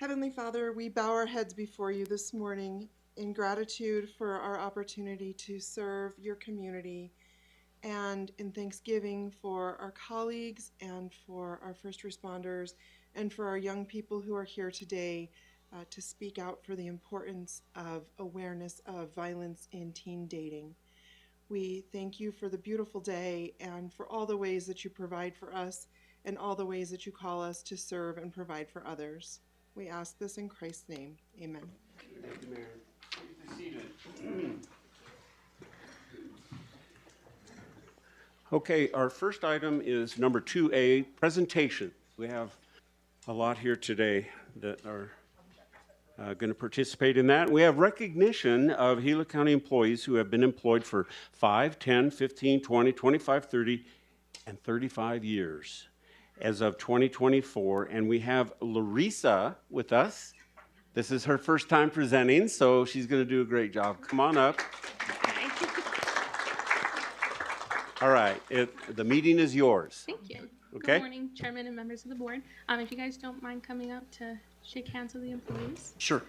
Heavenly Father, we bow our heads before you this morning in gratitude for our opportunity to serve your community and in thanksgiving for our colleagues and for our first responders and for our young people who are here today to speak out for the importance of awareness of violence in teen dating. We thank you for the beautiful day and for all the ways that you provide for us and all the ways that you call us to serve and provide for others. We ask this in Christ's name. Amen. Thank you, Mayor. Please be seated. Okay, our first item is number 2A, presentation. We have a lot here today that are going to participate in that. We have recognition of Gila County employees who have been employed for 5, 10, 15, 20, 25, 30, and 35 years as of 2024. And we have Larissa with us. This is her first time presenting, so she's going to do a great job. Come on up. All right, the meeting is yours. Thank you. Okay. Good morning, Chairman and members of the board. If you guys don't mind coming up to shake hands with the employees. Sure.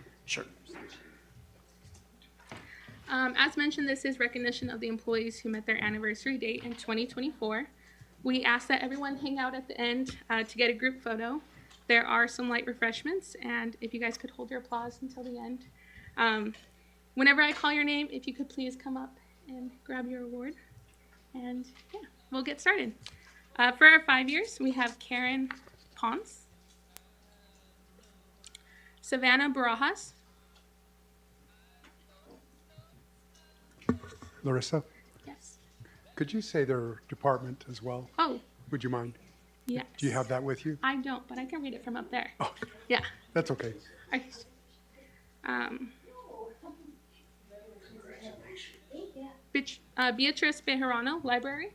As mentioned, this is recognition of the employees who met their anniversary date in 2024. We ask that everyone hang out at the end to get a group photo. There are some light refreshments, and if you guys could hold your applause until the end. Whenever I call your name, if you could please come up and grab your award. And yeah, we'll get started. For our 5 years, we have Karen Ponce, Savannah Barajas, Larissa, yes. could you say their department as well? Oh, Would you mind? yes. Do you have that with you? I don't, but I can read it from up there. Oh, Yeah. that's okay. Beatrice Bejarano, Library.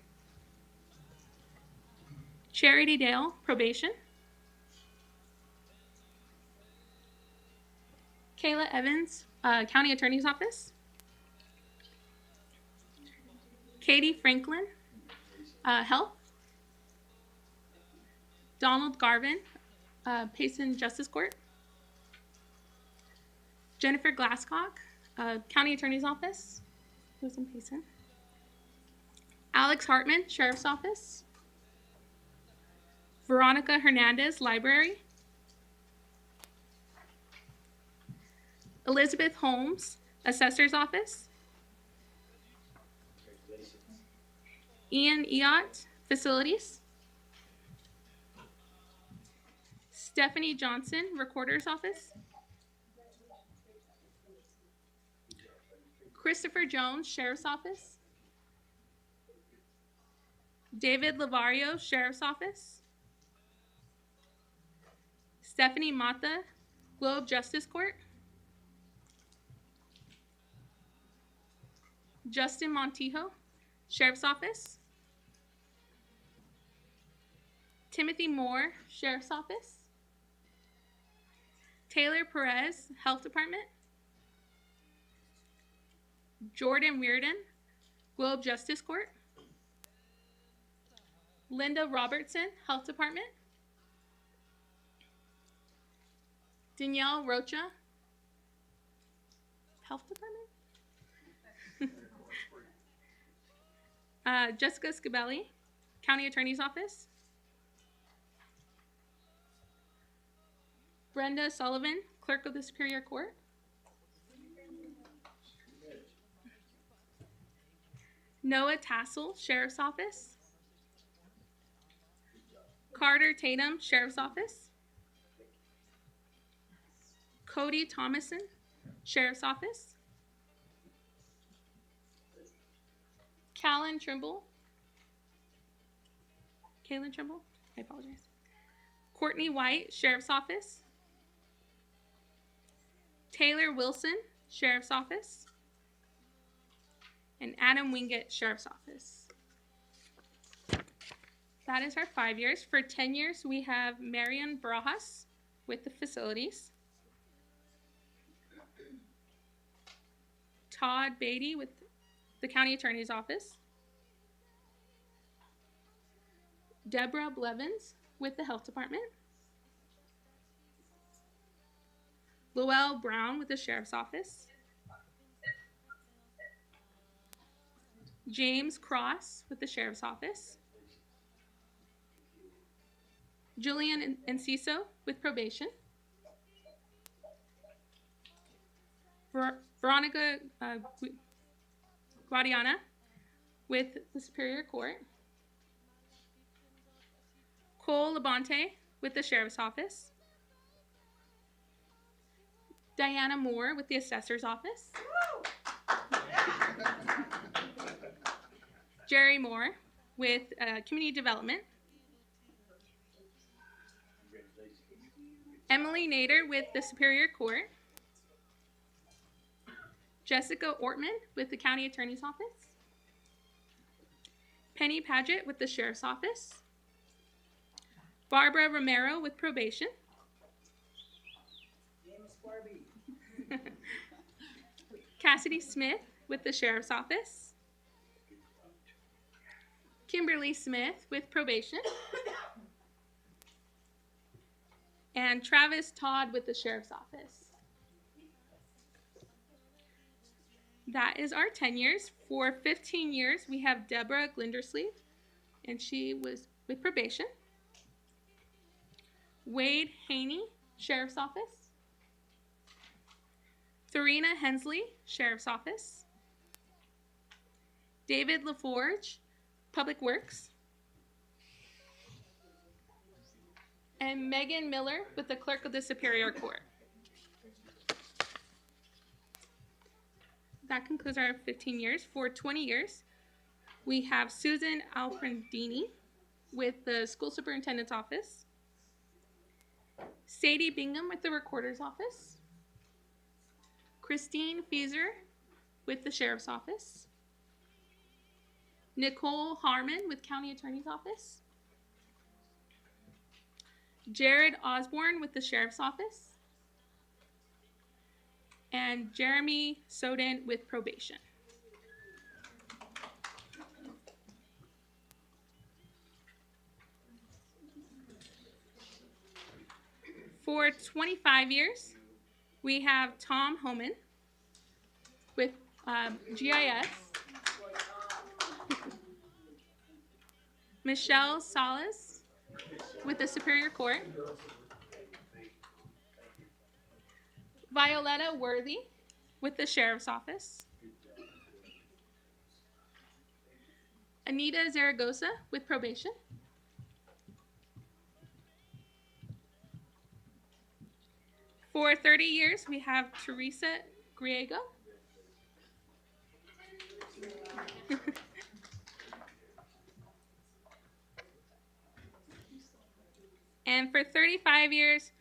Charity Dale, Probation. Kayla Evans, County Attorney's Office. Katie Franklin, Health. Donald Garvin, Payson Justice Court. Jennifer Glasscock, County Attorney's Office. Who's in Payson? Alex Hartman, Sheriff's Office. Veronica Hernandez, Library. Elizabeth Holmes, Assessor's Office. Ian Eott, Facilities. Stephanie Johnson, Recorder's Office. Christopher Jones, Sheriff's Office. David Lavario, Sheriff's Office. Stephanie Mata, Globe Justice Court. Justin Montijo, Sheriff's Office. Timothy Moore, Sheriff's Office. Taylor Perez, Health Department. Jordan Weirden, Globe Justice Court. Linda Robertson, Health Department. Danielle Rocha, Health Department. Jessica Scabelli, County Attorney's Office. Brenda Sullivan, Clerk of the Superior Court. Noah Tassel, Sheriff's Office. Carter Tatum, Sheriff's Office. Cody Thomason, Sheriff's Office. Kaylin Trimble. I apologize. Courtney White, Sheriff's Office. Taylor Wilson, Sheriff's Office. And Adam Wingett, Sheriff's Office. That is our 5 years. For 10 years, we have Marian Barajas with the Facilities. Todd Beatty with the County Attorney's Office. Deborah Blevins with the Health Department. Lowell Brown with the Sheriff's Office, James Cross with the Sheriff's Office, Julian Enciso with Probation, Veronica Guadiana with the Superior Court, Cole Labonte with the Sheriff's Office, Diana Moore with the Assessor's Office, Jerry Moore with Community Development, Emily Nader with the Superior Court, Jessica Ortman with the County Attorney's Office, Penny Paget with the Sheriff's Office, Barbara Romero with Probation, Cassidy Smith with the Sheriff's Office, Kimberly Smith with Probation, and Travis Todd with the Sheriff's Office. That is our tenures. For 15 years, we have Deborah Glindersleeve, and she was with Probation. Wade Haney, Sheriff's Office. Therina Hensley, Sheriff's Office. David LaForge, Public Works. And Megan Miller with the Clerk of the Superior Court. That concludes our 15 years. For 20 years, we have Susan Alfredini with the School Superintendent's Office, Sadie Bingham with the Recorder's Office, Christine Fieser with the Sheriff's Office, Nicole Harmon with County Attorney's Office, Jared Osborne with the Sheriff's Office, and Jeremy Soden with Probation. For 25 years, we have Tom Homan with GIS, Michelle Salas with the Superior Court, Violetta Worthy with the Sheriff's Office, Anita Zaragoza with Probation, for 30 years, we have Teresa Griego. And for 35 years,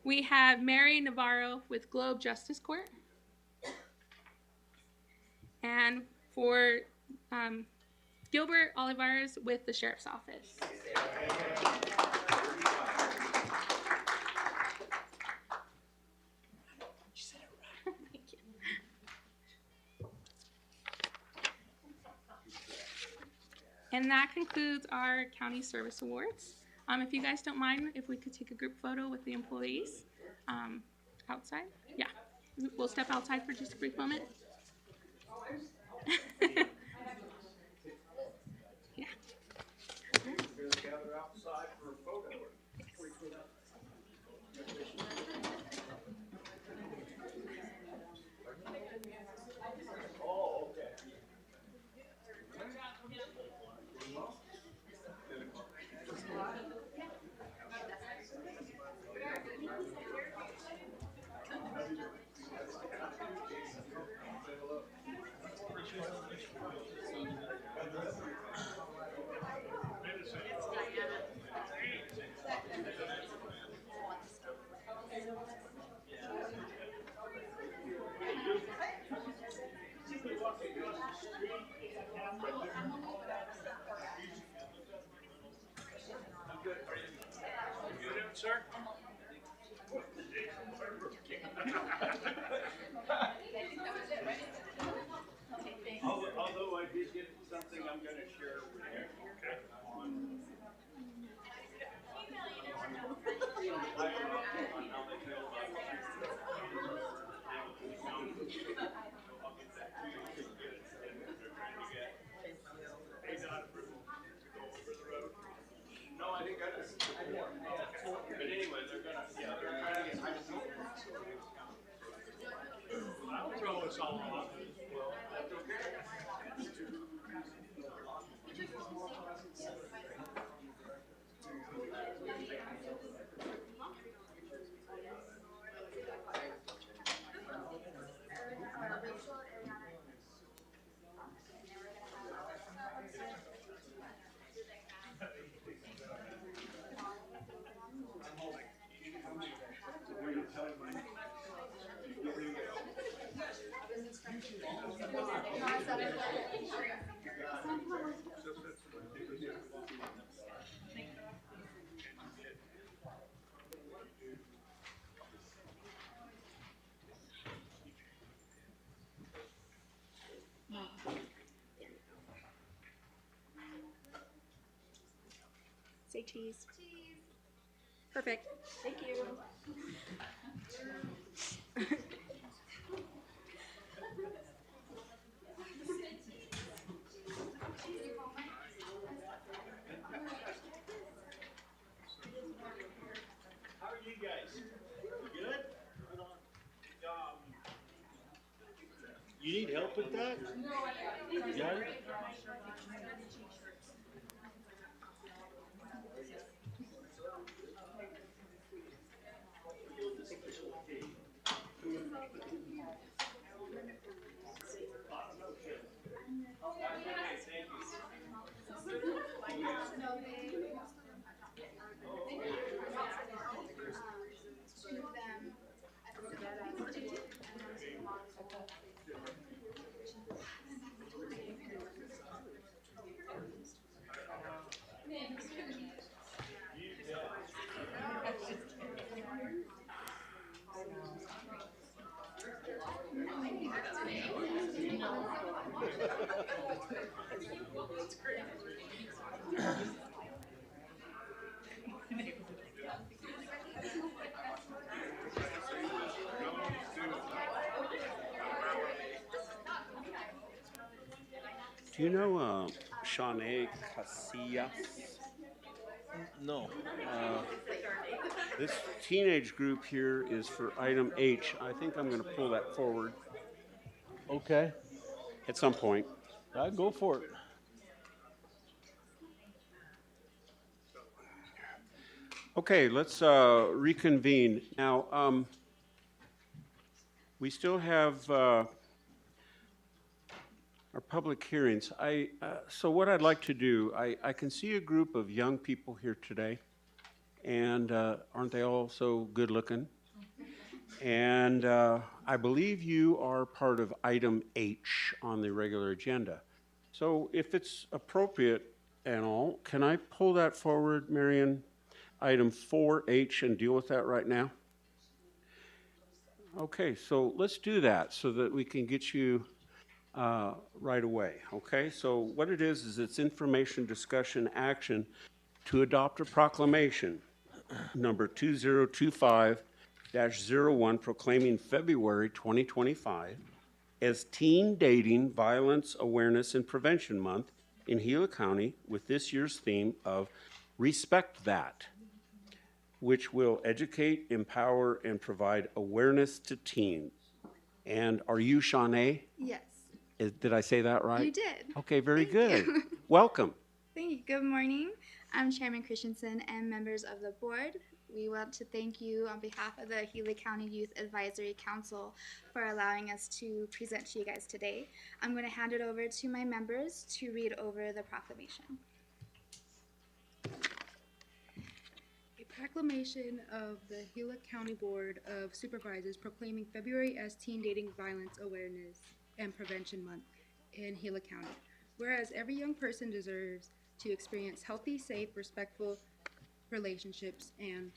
we have Mary Navarro with Globe Justice Court. And for Gilbert Olivares with the Sheriff's Office. Thank you. And that concludes our county service awards. If you guys don't mind, if we could take a group photo with the employees outside. Yeah, we'll step outside for just a brief moment. Yeah. Gather outside for a photo. Oh, okay. Sir? Although I did get something I'm going to share with you. Okay. On how they feel about I'll get that to you so you get it. They're trying to get ADOT approval to go over the road. No, I didn't get this before. But anyway, they're gonna, yeah, they're trying to get, I just. I'll throw us all off as well. That's okay. Say cheese. Cheese. Perfect. Thank you. How are you guys? You good? You need help with that? Yeah. Do you know Shanae Casillas? No. This teenage group here is for item H. I think I'm going to pull that forward Okay. at some point. I'll go for it. Okay, let's reconvene. Now, we still have our public hearings. So what I'd like to do, I can see a group of young people here today, and aren't they all so good looking? And I believe you are part of item H on the regular agenda. So if it's appropriate and all, can I pull that forward, Marion? Item 4H and deal with that right now? Okay, so let's do that so that we can get you right away, okay? So what it is it's information, discussion, action to adopt a proclamation, number 2025-01, proclaiming February 2025 as Teen Dating Violence Awareness and Prevention Month in Gila County with this year's theme of Respect That, which will educate, empower, and provide awareness to teens. And are you Shanae? Yes. Did I say that right? You did. Okay, very Thank good. you. Welcome. Thank you. Good morning. I'm Chairman Christensen and members of the board. We want to thank you on behalf of the Gila County Youth Advisory Council for allowing us to present to you guys today. I'm going to hand it over to my members to read over the proclamation. A proclamation of the Gila County Board of Supervisors proclaiming February as Teen Dating Violence Awareness and Prevention Month in Gila County. Whereas every young person deserves to experience healthy, safe, respectful relationships, and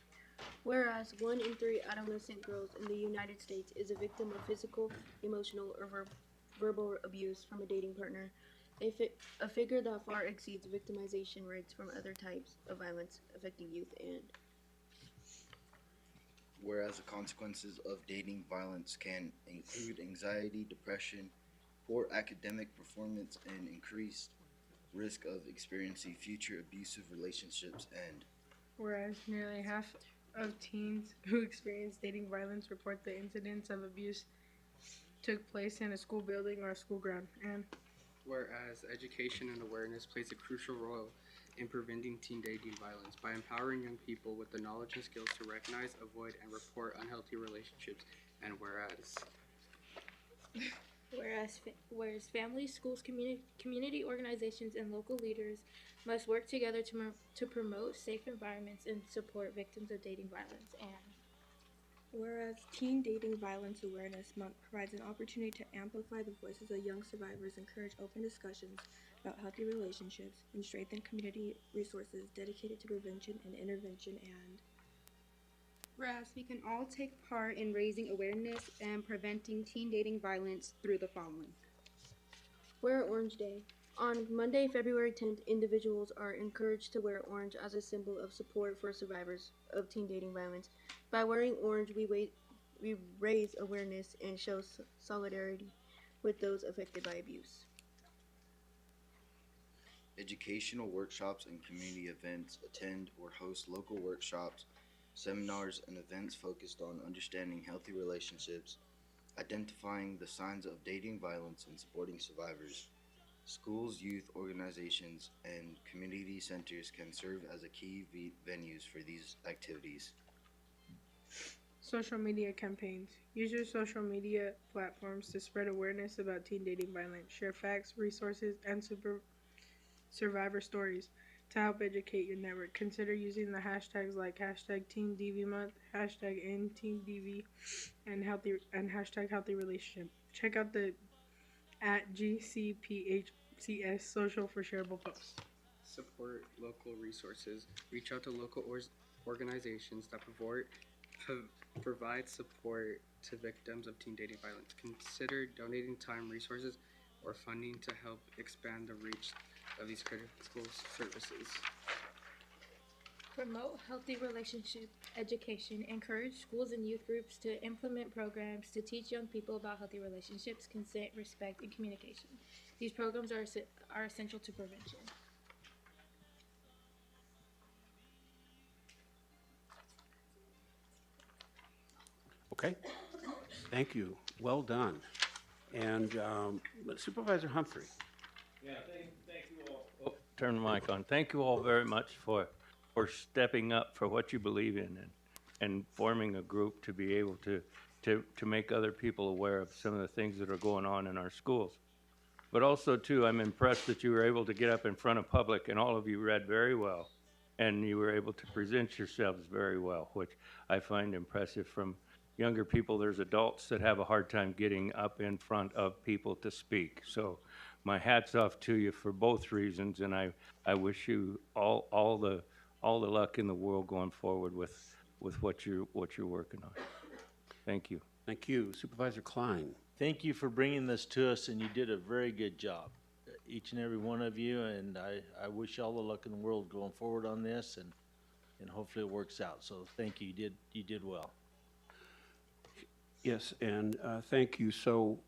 whereas 1 in 3 adolescent girls in the United States is a victim of physical, emotional, or verbal abuse from a dating partner, a figure that far exceeds victimization rates from other types of violence affecting youth, and whereas the consequences of dating violence can include anxiety, depression, poor academic performance, and increased risk of experiencing future abusive relationships. And Whereas nearly half of teens who experience dating violence report the incidents of abuse took place in a school building or a school ground. And whereas education and awareness plays a crucial role in preventing teen dating violence by empowering young people with the knowledge and skills to recognize, avoid, and report unhealthy relationships. And whereas families, schools, community organizations, and local leaders must work together to promote safe environments and support victims of dating violence. And whereas Teen Dating Violence Awareness Month provides an opportunity to amplify the voices of young survivors, encourage open discussions about healthy relationships, and strengthen community resources dedicated to prevention and intervention. And Whereas we can all take part in raising awareness and preventing teen dating violence through the following. Wear Orange Day. On Monday, February 10th, individuals are encouraged to wear orange as a symbol of support for survivors of teen dating violence. By wearing orange, we raise awareness and show solidarity with those affected by abuse. educational workshops and community events, attend or host local workshops, seminars, and events focused on understanding healthy relationships, identifying the signs of dating violence, and supporting survivors. Schools, youth organizations, and community centers can serve as a key venues for these activities. social media campaigns. Use your social media platforms to spread awareness about teen dating violence. Share facts, resources, and survivor stories to help educate your network. Consider using the hashtags like hashtag Teen DV Month, hashtag #TeenDV, and hashtag Healthy Relationship. Check out the at GCPHCS social for shareable posts. support local resources. Reach out to local organizations that provide support to victims of teen dating violence. Consider donating time, resources, or funding to help expand the reach of these critical services. Promote healthy relationship education. Encourage schools and youth groups to implement programs to teach young people about healthy relationships, consent, respect, and communication. These programs are essential to prevention. Okay, thank you. Well done. And Supervisor Humphrey. Yeah, thank you all. Oh, turn the mic on. Thank you all very much for stepping up for what you believe in and forming a group to be able to make other people aware of some of the things that are going on in our schools. But also, too, I'm impressed that you were able to get up in front of public and all of you read very well. And you were able to present yourselves very well, which I find impressive from younger people. There's adults that have a hard time getting up in front of people to speak. So my hat's off to you for both reasons, and I wish you all the luck in the world going forward with what you're working on. Thank you. Thank you. Supervisor Klein. Thank you for bringing this to us, and you did a very good job, each and every one of you, and I wish you all the luck in the world going forward on this, and hopefully it works out. So thank you. You did well. Yes, and thank you. So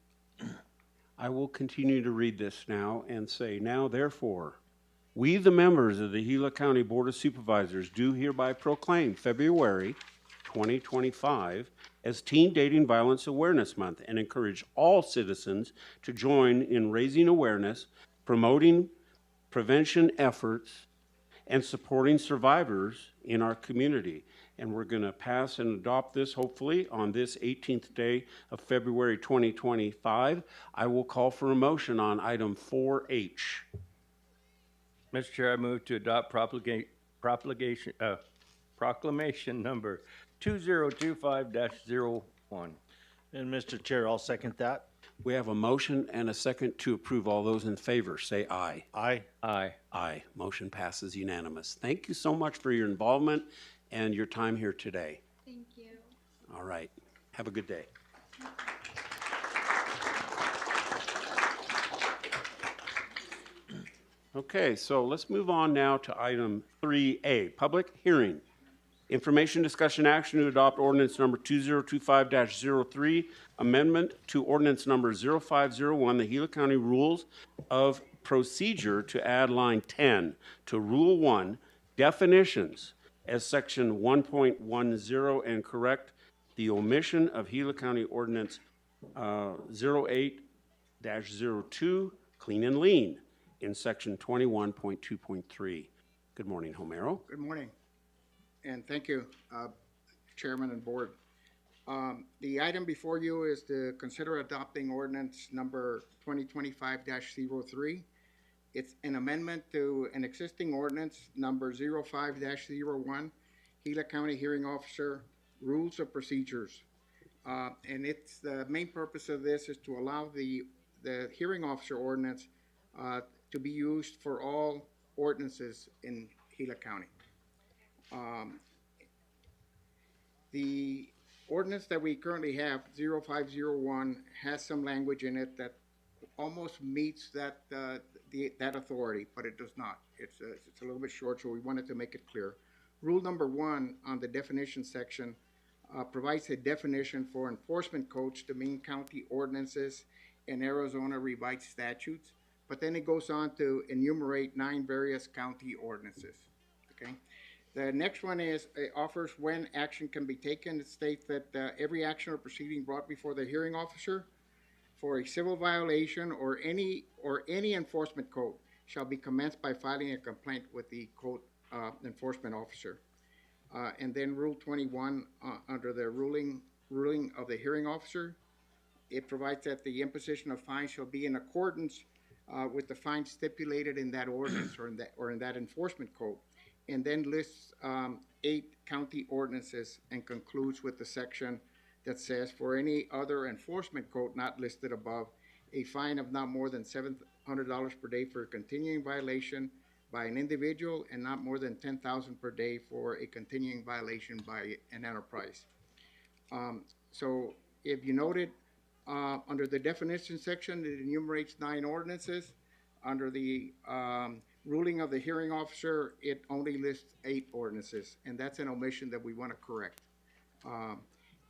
I will continue to read this now and say, now therefore, we the members of the Gila County Board of Supervisors do hereby proclaim February 2025 as Teen Dating Violence Awareness Month and encourage all citizens to join in raising awareness, promoting prevention efforts, and supporting survivors in our community. And we're going to pass and adopt this hopefully on this 18th day of February 2025. I will call for a motion on item 4H. Mr. Chair, I move to adopt proclamation number 2025-01. And Mr. Chair, I'll second that. We have a motion and a second to approve. All those in favor say aye. Aye. Aye. Aye. Motion passes unanimous. Thank you so much for your involvement and your time here today. Thank you. All right. Have a good day. Okay, so let's move on now to item 3A, public hearing. Information, discussion, action to adopt ordinance number 2025-03, amendment to ordinance number 0501, the Gila County Rules of Procedure to add line 10 to Rule 1, definitions as section 1.10 and correct the omission of Gila County Ordinance 08-02, clean and lean, in section 21.2.3. Good morning, Homero. Good morning, and thank you, Chairman and Board. The item before you is to consider adopting ordinance number 2025-03. It's an amendment to an existing ordinance number 05-01, Gila County Hearing Officer Rules of Procedures. And it's the main purpose of this is to allow the hearing officer ordinance to be used for all ordinances in Gila County. The ordinance that we currently have, 0501, has some language in it that almost meets that that authority, but it does not. It's a little bit short, so we wanted to make it clear. Rule number 1 on the definition section provides a definition for enforcement codes to mean county ordinances and Arizona revised statutes, but then it goes on to enumerate 9 various county ordinances. Okay. The next one is it offers when action can be taken. It states that every action or proceeding brought before the hearing officer for a civil violation or any enforcement code shall be commenced by filing a complaint with the code enforcement officer. And then Rule 21 under the ruling of the hearing officer, it provides that the imposition of fines shall be in accordance with the fines stipulated in that ordinance or in that enforcement code, and then lists 8 county ordinances and concludes with the section that says for any other enforcement code not listed above, a fine of not more than $700 per day for a continuing violation by an individual and not more than $10,000 per day for a continuing violation by an enterprise. So if you noted, under the definition section, it enumerates 9 ordinances. Under the ruling of the hearing officer, it only lists 8 ordinances, and that's an omission that we want to correct.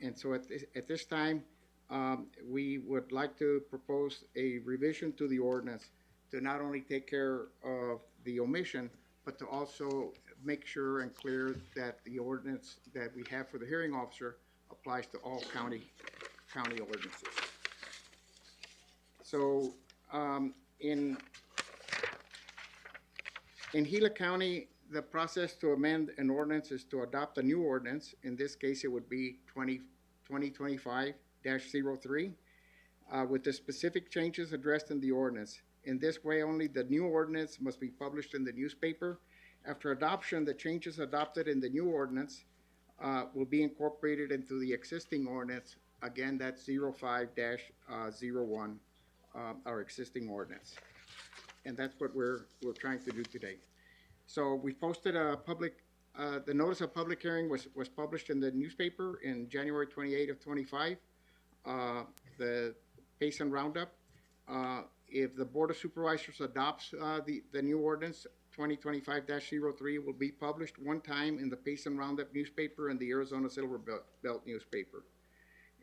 And so at this time, we would like to propose a revision to the ordinance to not only take care of the omission, but to also make sure and clear that the ordinance that we have for the hearing officer applies to all county ordinances. So in Gila County, the process to amend an ordinance is to adopt a new ordinance. In this case, it would be 2025-03 with the specific changes addressed in the ordinance. In this way, only the new ordinance must be published in the newspaper. After adoption, the changes adopted in the new ordinance will be incorporated into the existing ordinance. Again, that's 05-01, our existing ordinance. And that's what we're trying to do today. So we posted a public, the notice of public hearing was published in the newspaper in January 28 of 25. The Pace and Roundup. If the Board of Supervisors adopts the new ordinance, 2025-03 will be published one time in the Pace and Roundup newspaper and the Arizona Silver Belt newspaper.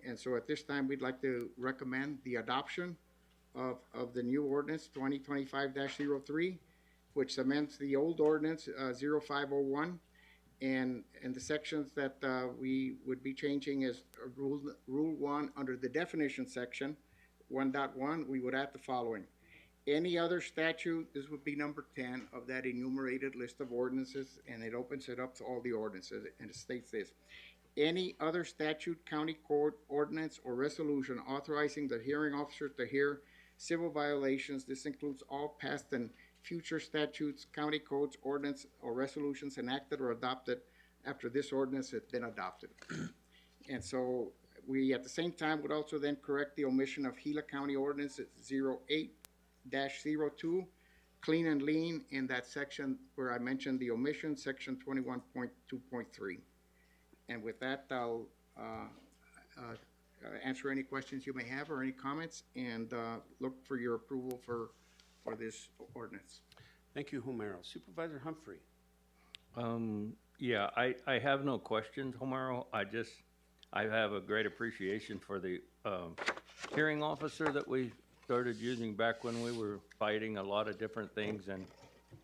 And so at this time, we'd like to recommend the adoption of the new ordinance 2025-03, which amends the old ordinance 0501, and the sections that we would be changing is Rule 1 under the definition section, 1.1, we would add the following. Any other statute, this would be number 10 of that enumerated list of ordinances, and it opens it up to all the ordinances, and it states this. Any other statute, county court, ordinance, or resolution authorizing the hearing officer to hear civil violations, this includes all past and future statutes, county codes, ordinance, or resolutions enacted or adopted after this ordinance has been adopted. And so we, at the same time, would also then correct the omission of Gila County Ordinance 08-02, clean and lean, in that section where I mentioned the omission, section 21.2.3. And with that, I'll answer any questions you may have or any comments, and look for your approval for this ordinance. Thank you, Homero. Supervisor Humphrey. Yeah, I have no questions, Homero. I have a great appreciation for the hearing officer that we started using back when we were fighting a lot of different things,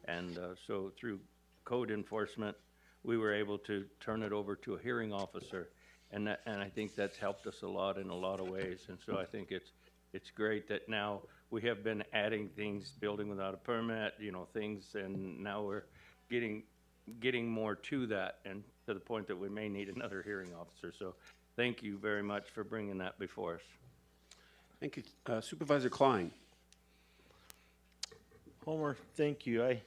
and so through code enforcement, we were able to turn it over to a hearing officer, and I think that's helped us a lot in a lot of ways, and so I think it's great that now we have been adding things, building without a permit, things, and now we're getting more to that, and to the point that we may need another hearing officer. So thank you very much for bringing that before us. Thank you. Supervisor Klein. Homer, thank you.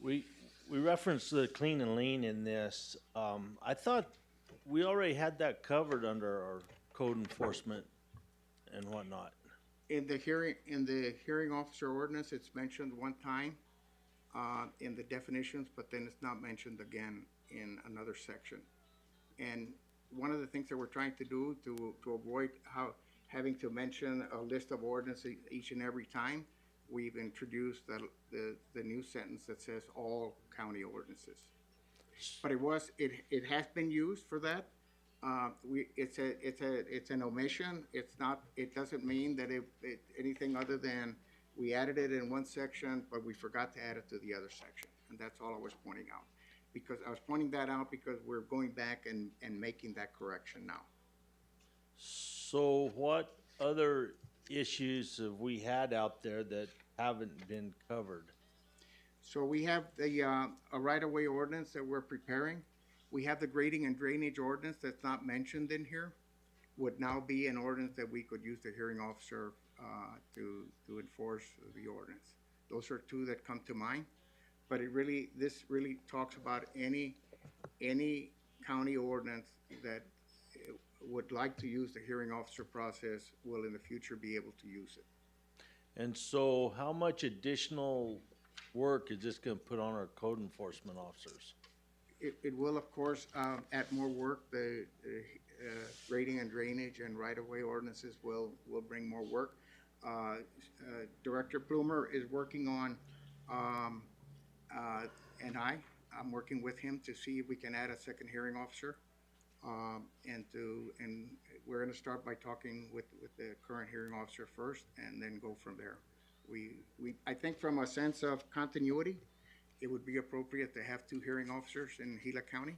We referenced the clean and lean in this. I thought we already had that covered under our code enforcement and whatnot. In the hearing officer ordinance, it's mentioned one time in the definitions, but then it's not mentioned again in another section. And one of the things that we're trying to do to avoid having to mention a list of ordinances each and every time, we've introduced the new sentence that says all county ordinances. But it has been used for that. It's an omission. It doesn't mean that anything other than we added it in one section, but we forgot to add it to the other section. And that's all I was pointing out. Because I was pointing that out because we're going back and making that correction now. So what other issues have we had out there that haven't been covered? So we have a right-of-way ordinance that we're preparing. We have the grading and drainage ordinance that's not mentioned in here. Would now be an ordinance that we could use the hearing officer to enforce the ordinance. Those are two that come to mind. But this really talks about any county ordinance that would like to use the hearing officer process will in the future be able to use it. And so how much additional work is this gonna put on our code enforcement officers? It will, of course, add more work. The grading and drainage and right-of-way ordinances will bring more work. Director Plumer is working on, and I'm working with him to see if we can add a second hearing officer. And we're gonna start by talking with the current hearing officer first and then go from there. I think from a sense of continuity, it would be appropriate to have two hearing officers in Gila County,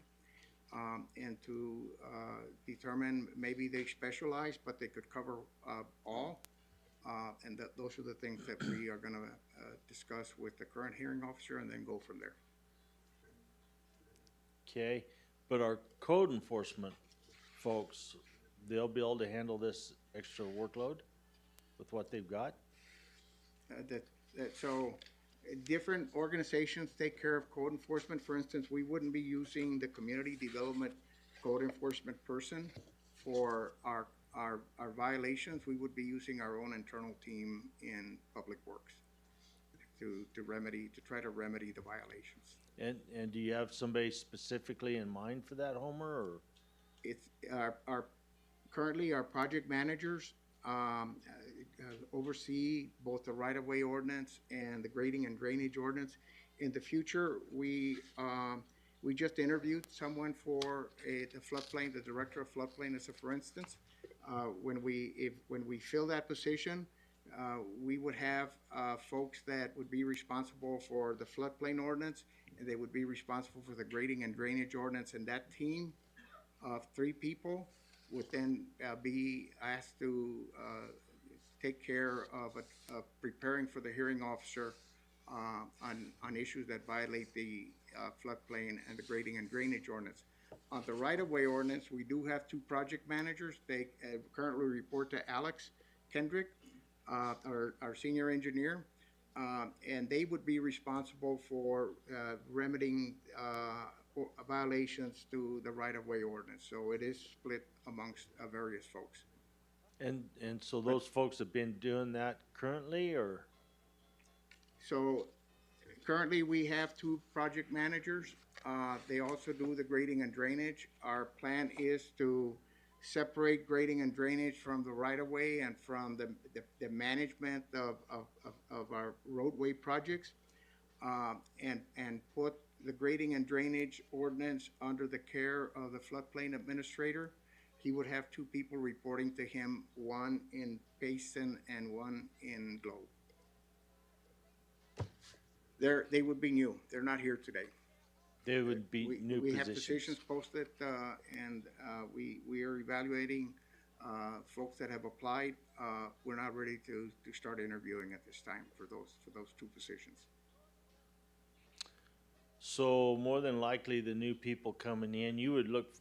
and to determine maybe they specialize, but they could cover all. And those are the things that we are going to discuss with the current hearing officer and then go from there. Okay, but our code enforcement folks, they'll be able to handle this extra workload with what they've got? So different organizations take care of code enforcement. For instance, we wouldn't be using the community development code enforcement person for our violations. We would be using our own internal team in public works to try to remedy the violations. And do you have somebody specifically in mind for that, Homer, or? It's currently our project managers oversee both the right-of-way ordinance and the grading and drainage ordinance. In the future, we just interviewed someone for the floodplain, the director of floodplain, as a for instance. When we fill that position, we would have folks that would be responsible for the floodplain ordinance, and they would be responsible for the grading and drainage ordinance, and that team of 3 people would then be asked to take care of preparing for the hearing officer on issues that violate the floodplain and the grading and drainage ordinance. On the right-of-way ordinance, we do have 2 project managers. They currently report to Alex Kendrick, our senior engineer, and they would be responsible for remedying violations to the right-of-way ordinance. So it is split amongst various folks. And so those folks have been doing that currently, or? So currently we have 2 project managers. They also do the grading and drainage. Our plan is to separate grading and drainage from the right-of-way and from the management of our roadway projects. and put the grading and drainage ordinance under the care of the floodplain administrator, he would have two people reporting to him, one in Payson and one in Globe. They would be new. They're not here today. They would be new We have positions. positions posted, and we are evaluating folks that have applied. We're not ready to start interviewing at this time for those two positions. So more than likely, the new people coming in, you would look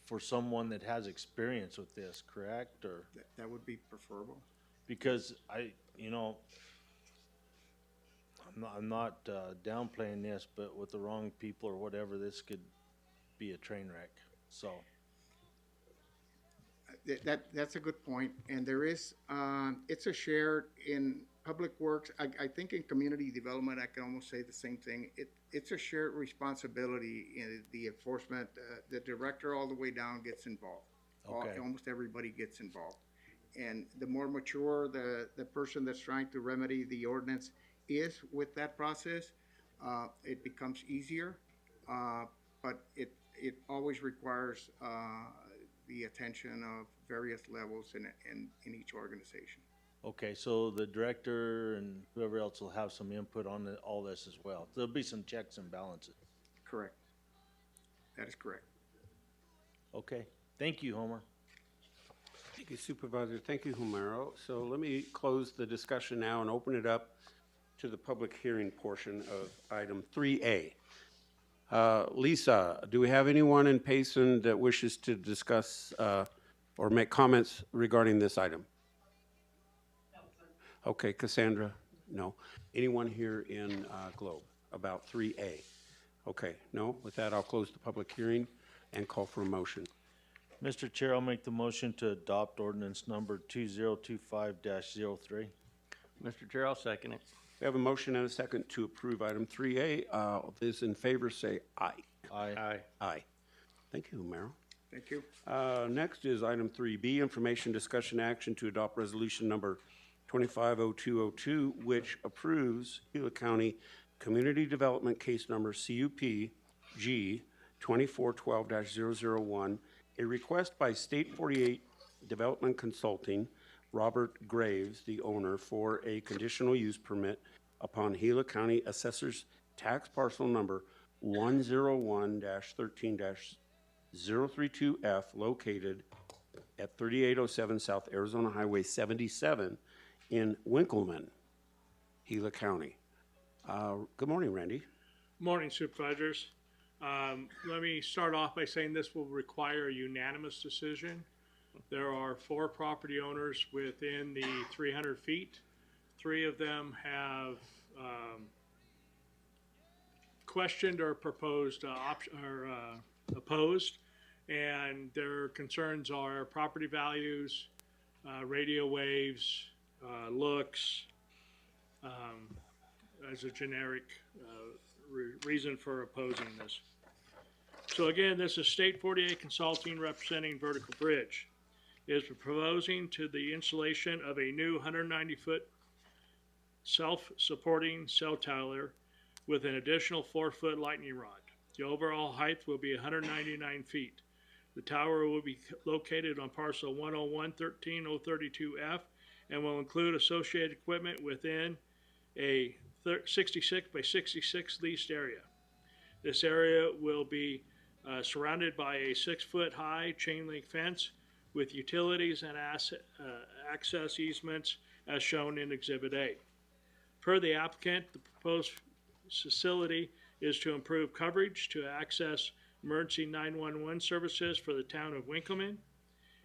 for someone that has experience with this, correct? Or That would be preferable. because I'm not downplaying this, but with the wrong people or whatever, this could be a train wreck. So That's a good point, and there is, it's a shared in public works. I think in community development, I can almost say the same thing. It's a shared responsibility in the enforcement. The director all the way down gets involved. Okay. Almost everybody gets involved. And the more mature the person that's trying to remedy the ordinance is with that process, it becomes easier. But it always requires the attention of various levels in each organization. okay, so the director and whoever else will have some input on all this as well. There'll be some checks and balances. Correct. That is correct. Okay, thank you, Homer. Thank you, Supervisor. Thank you, Homero. So let me close the discussion now and open it up to the public hearing portion of item 3A. Lisa, do we have anyone in Payson that wishes to discuss or make comments regarding this item? No. Okay, Cassandra? No. Anyone here in Globe about 3A? Okay, no. With that, I'll close the public hearing and call for a motion. Mr. Chair, I'll make the motion to adopt ordinance number 2025-03. Mr. Chair, I'll second it. We have a motion and a second to approve item 3A. Those in favor say aye. Aye. Aye. Aye. Thank you, Merrill. Thank you. Next is item 3B, information, discussion, action to adopt resolution number 250202, which approves Gila County Community Development Case Number CUP G 2412-001, a request by State 48 Development Consulting, Robert Graves, the owner, for a conditional use permit upon Gila County Assessor's Tax Parcel Number 101-13-032F, located at 3807 South Arizona Highway 77 in Winkleman, Gila County. Good morning, Randy. Morning, Supervisors. Let me start off by saying this will require a unanimous decision. There are 4 property owners within the 300 feet. 3 of them have questioned or proposed opposed, and their concerns are property values, radio waves, looks, as a generic reason for opposing this. So again, this is State 48 Consulting representing Vertical Bridge. It is proposing to the installation of a new 190-foot self-supporting cell tower with an additional 4-foot lightning rod. The overall height will be 199 feet. The tower will be located on parcel 101-13032F and will include associated equipment within a 66 by 66 leased area. This area will be surrounded by a 6-foot high chain link fence with utilities and access easements as shown in Exhibit A. Per the applicant, the proposed facility is to improve coverage to access emergency 911 services for the town of Winkleman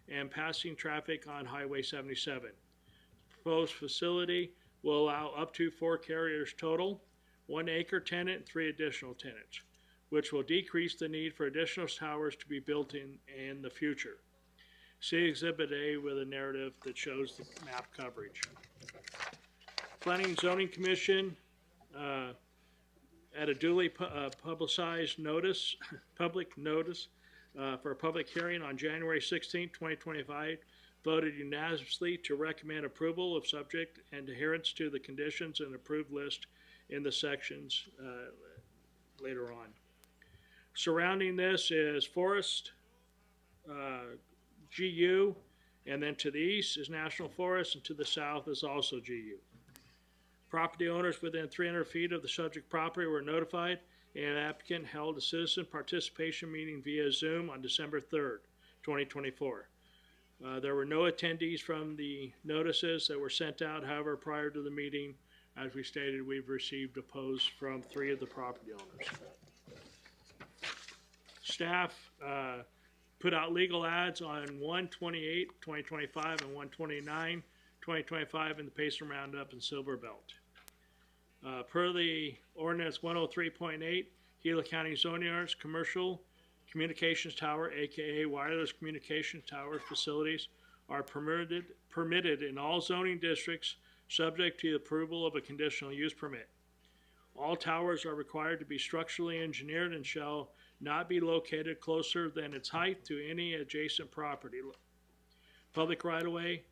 and passing traffic on Highway 77. The proposed facility will allow up to 4 carriers total, 1 anchor tenant, and 3 additional tenants, which will decrease the need for additional towers to be built in the future. See Exhibit A with a narrative that shows the map coverage. Planning and Zoning Commission, at a duly publicized notice, public notice for a public hearing on January 16, 2025, voted unanimously to recommend approval of subject and adherence to the conditions and approved list in the sections later on. Surrounding this is forest, GU, and then to the east is National Forest, and to the south is also GU. Property owners within 300 feet of the subject property were notified, and an applicant held a citizen participation meeting via Zoom on December 3rd, 2024. There were no attendees from the notices that were sent out. However, prior to the meeting, as we stated, we've received opposed from 3 of the property owners. Staff put out legal ads on 1/28/2025 and 1/29/2025 in the Pacer Roundup and Silver Belt. Per the ordinance 103.8, Gila County zoning ordinance, commercial communications tower, aka wireless communications tower facilities, are permitted in all zoning districts subject to the approval of a conditional use permit. All towers are required to be structurally engineered and shall not be located closer than its height to any adjacent property, public right-of-way,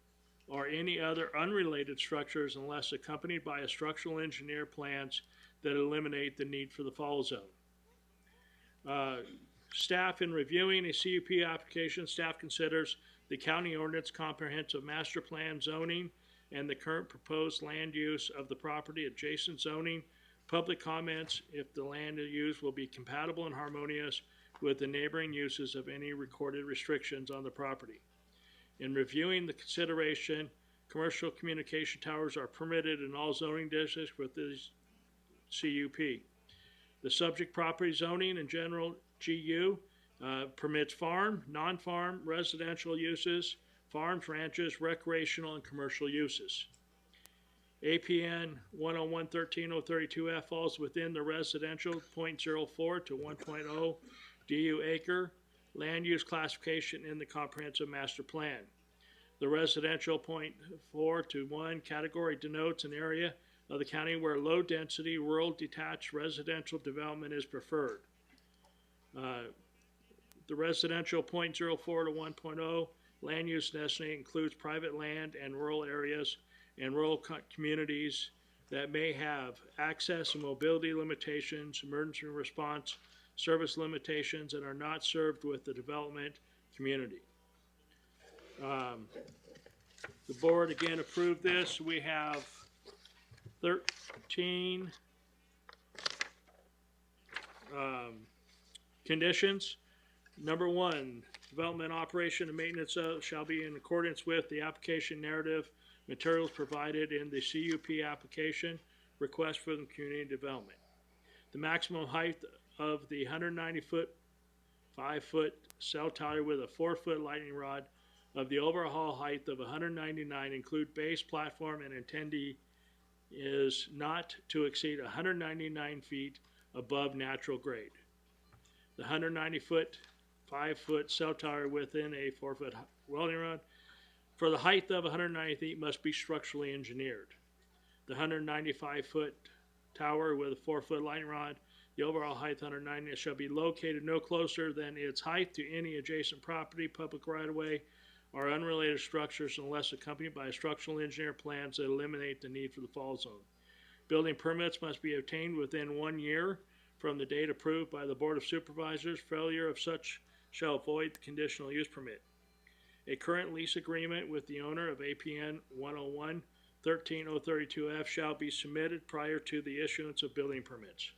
or any other unrelated structures unless accompanied by a structural engineer plans that eliminate the need for the fall zone. Staff, in reviewing a CUP application, staff considers the county ordinance comprehensive master plan zoning and the current proposed land use of the property, adjacent zoning, public comments if the land used will be compatible and harmonious with the neighboring uses of any recorded restrictions on the property. In reviewing the consideration, commercial communication towers are permitted in all zoning districts with this CUP. The subject property zoning in general GU permits farm, non-farm, residential uses, farms, ranches, recreational, and commercial uses. APN 101.13.032F falls within the residential 0.04 to 1.0 DU acre land use classification in the comprehensive master plan. The residential 0.4 to 1 category denotes an area of the county where low density rural detached residential development is preferred. The residential 0.04 to 1.0 land use designation includes private land and rural areas and rural communities that may have access and mobility limitations, emergency response service limitations, and are not served with the development community. The board again approved this. We have 13 conditions. Number 1, development, operation, and maintenance shall be in accordance with the application narrative materials provided in the CUP application request for the community development. The maximum height of the 190-foot, 5-foot cell tower with a 4-foot lightning rod of the overall height of 199 include base, platform, and attendee is not to exceed 199 feet above natural grade. The 190-foot, 5-foot cell tower within a 4-foot welding rod for the height of 190 feet must be structurally engineered. The 195-foot tower with a 4-foot lightning rod, the overall height 190 shall be located no closer than its height to any adjacent property, public right-of-way, or unrelated structures unless accompanied by structural engineer plans that eliminate the need for the fall zone. Building permits must be obtained within 1 year from the date approved by the Board of Supervisors. Failure of such shall void the conditional use permit. A current lease agreement with the owner of APN 101.13.032F shall be submitted prior to the issuance of building permits.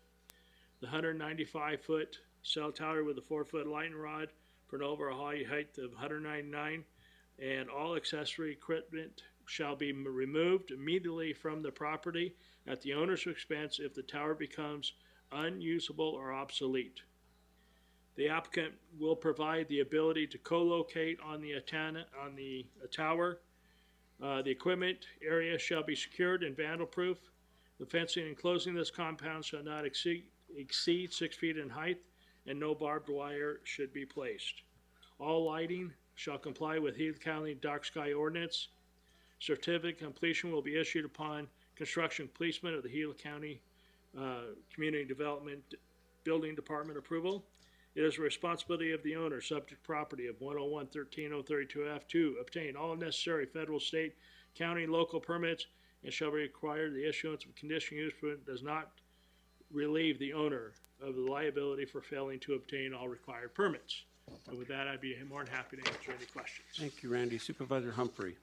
The 195-foot cell tower with a 4-foot lightning rod for an overall height of 199 and all accessory equipment shall be removed immediately from the property at the owner's expense if the tower becomes unusable or obsolete. The applicant will provide the ability to co-locate on the tower. The equipment area shall be secured and vandal-proof. The fencing enclosing this compound shall not exceed 6 feet in height, and no barbed wire should be placed. All lighting shall comply with Gila County Dark Sky Ordinance. Certificate of completion will be issued upon construction completion of the Gila County Community Development Building Department approval. It is the responsibility of the owner, subject property of 101.13.032F to obtain all necessary federal, state, county, local permits and shall require the issuance of a conditional use permit does not relieve the owner of the liability for failing to obtain all required permits. And with that, I'd be more than happy to answer any questions. Thank you, Randy. Supervisor Humphrey.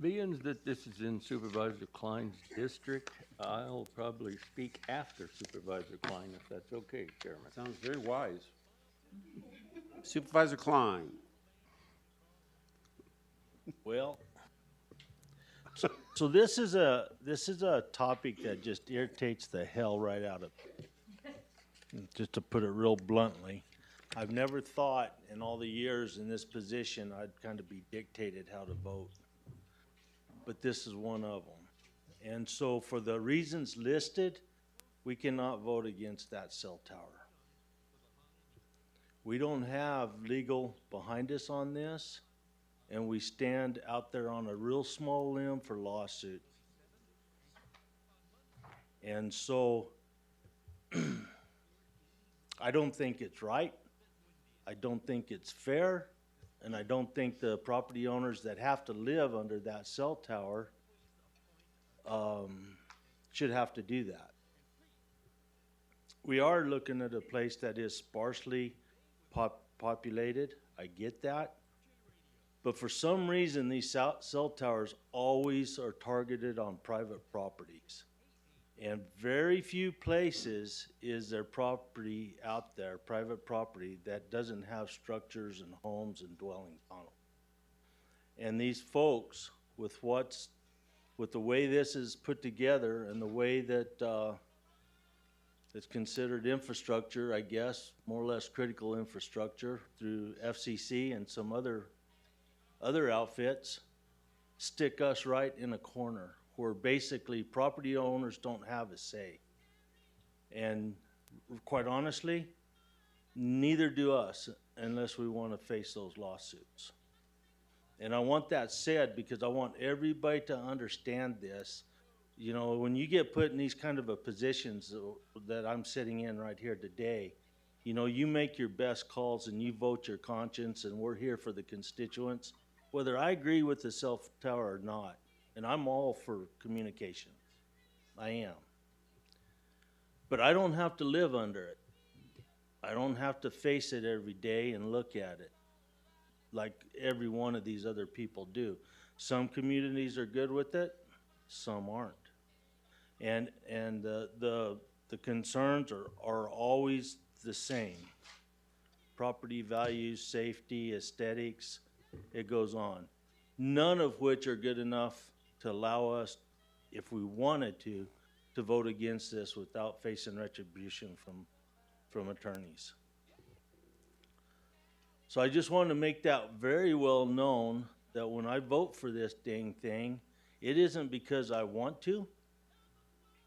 Being that this is in Supervisor Klein's district, I'll probably speak after Supervisor Klein, if that's okay, Chairman. Sounds very wise. Supervisor Klein. Well, so this is a topic that just irritates the hell right out of me. Just to put it real bluntly, I've never thought in all the years in this position I'd kind of be dictated how to vote, but this is one of them. And so for the reasons listed, we cannot vote against that cell tower. We don't have legal behind us on this, and we stand out there on a real small limb for lawsuit. And so I don't think it's right. I don't think it's fair. And I don't think the property owners that have to live under that cell tower should have to do that. We are looking at a place that is sparsely populated. I get that. But for some reason, these cell towers always are targeted on private properties. And very few places is there property out there, private property, that doesn't have structures and homes and dwellings on them. And these folks, with the way this is put together and the way that it's considered infrastructure, I guess, more or less critical infrastructure through FCC and some other outfits, stick us right in a corner where basically property owners don't have a say. And quite honestly, neither do us unless we want to face those lawsuits. And I want that said because I want everybody to understand this. You know, when you get put in these kind of a positions that I'm sitting in right here today, you know, you make your best calls and you vote your conscience, and we're here for the constituents, whether I agree with the cell tower or not. And I'm all for communication. I am. But I don't have to live under it. I don't have to face it every day and look at it like every one of these other people do. Some communities are good with it, some aren't. And the concerns are always the same. Property values, safety, aesthetics, it goes on. None of which are good enough to allow us, if we wanted to vote against this without facing retribution from attorneys. So I just wanted to make that very well known that when I vote for this dang thing, it isn't because I want to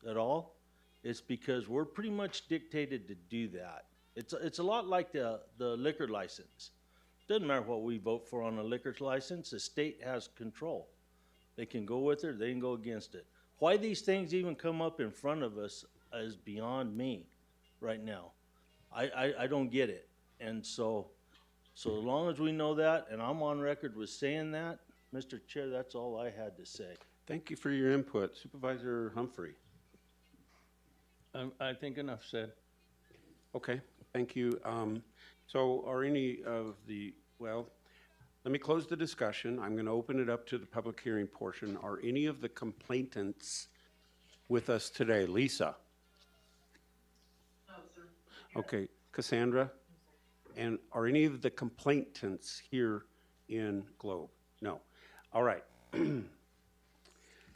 at all. It's because we're pretty much dictated to do that. It's a lot like the liquor license. Doesn't matter what we vote for on a liquor license, the state has control. They can go with it, they can go against it. Why these things even come up in front of us is beyond me right now. I don't get it. And so as long as we know that, and I'm on record with saying that, Mr. Chair, that's all I had to say. Thank you for your input. Supervisor Humphrey. I think enough said. Okay, thank you. So are any of the, well, let me close the discussion. I'm going to open it up to the public hearing portion. Are any of the complainants with us today? Lisa? No, sir. Okay, Cassandra? And are any of the complainants here in Globe? No. All right.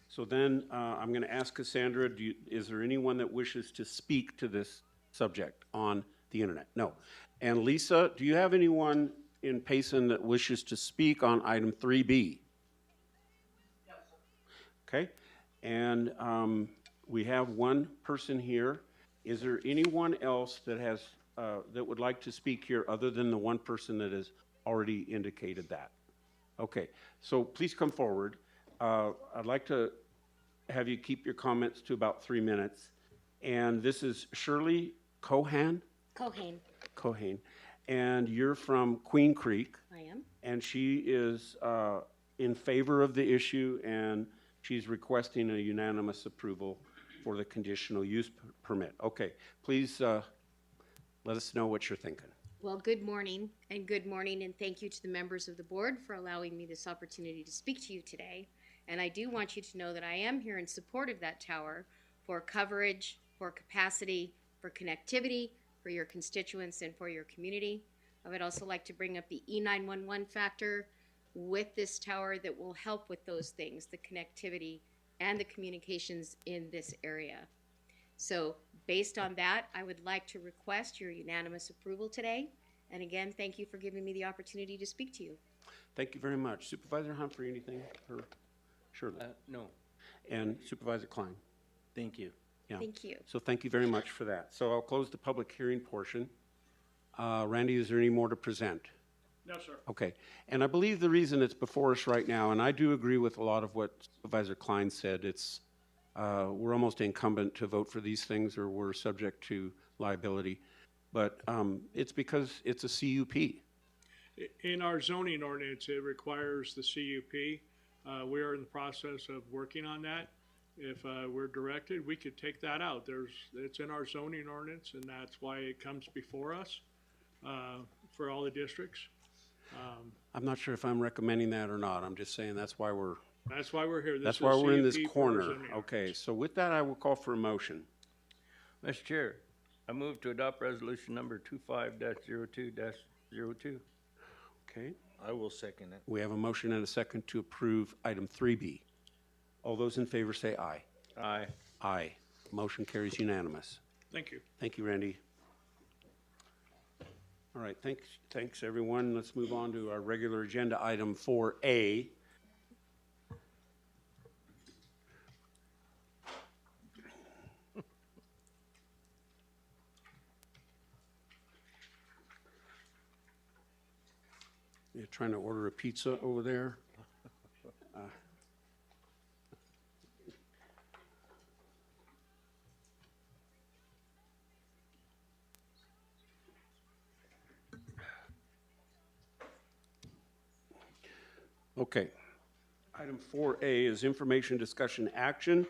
So then I'm going to ask Cassandra, is there anyone that wishes to speak to this subject on the internet? No. And Lisa, do you have anyone in Payson that wishes to speak on item 3B? No, sir. Okay. And we have one person here. Is there anyone else that has that would like to speak here other than the one person that has already indicated that? Okay. So please come forward. I'd like to have you keep your comments to about 3 minutes. And this is Shirley Cohan? Cohan. And you're from Queen Creek. I am. And she is in favor of the issue and She's requesting a unanimous approval for the conditional use permit. Okay, please let us know what you're thinking. Well, good morning, and thank you to the members of the board for allowing me this opportunity to speak to you today. And I do want you to know that I am here in support of that tower for coverage, for capacity, for connectivity, for your constituents and for your community. I would also like to bring up the E911 factor with this tower that will help with those things, the connectivity and the communications in this area. So based on that, I would like to request your unanimous approval today. And again, thank you for giving me the opportunity to speak to you. Thank you very much. Supervisor Humphrey, anything for Shirley? No. And Supervisor Klein? Thank you. Yeah. Thank you. So thank you very much for that. So I'll close the public hearing portion. Randy, is there any more to present? No, sir. Okay. And I believe the reason it's before us right now, and I do agree with a lot of what Supervisor Klein said, it's we're almost incumbent to vote for these things or we're subject to liability. But it's because it's a CUP. In our zoning ordinance, it requires the CUP. We are in the process of working on that. If we're directed, we could take that out. It's in our zoning ordinance, and that's why it comes before us for all the districts. I'm not sure if I'm recommending that or not. I'm just saying that's why we're here. That's why we're in this corner. Okay, so with that, I will call for a motion. Mr. Chair, I move to adopt resolution number 25-02-02. Okay. I will second it. We have a motion and a second to approve item 3B. All those in favor say aye. Aye. Aye. Motion carries unanimous. Thank you. Thank you, Randy. All right, thanks everyone. Let's move on to our regular agenda item 4A. You're trying to order a pizza over there? Okay. Item 4A is information, discussion, action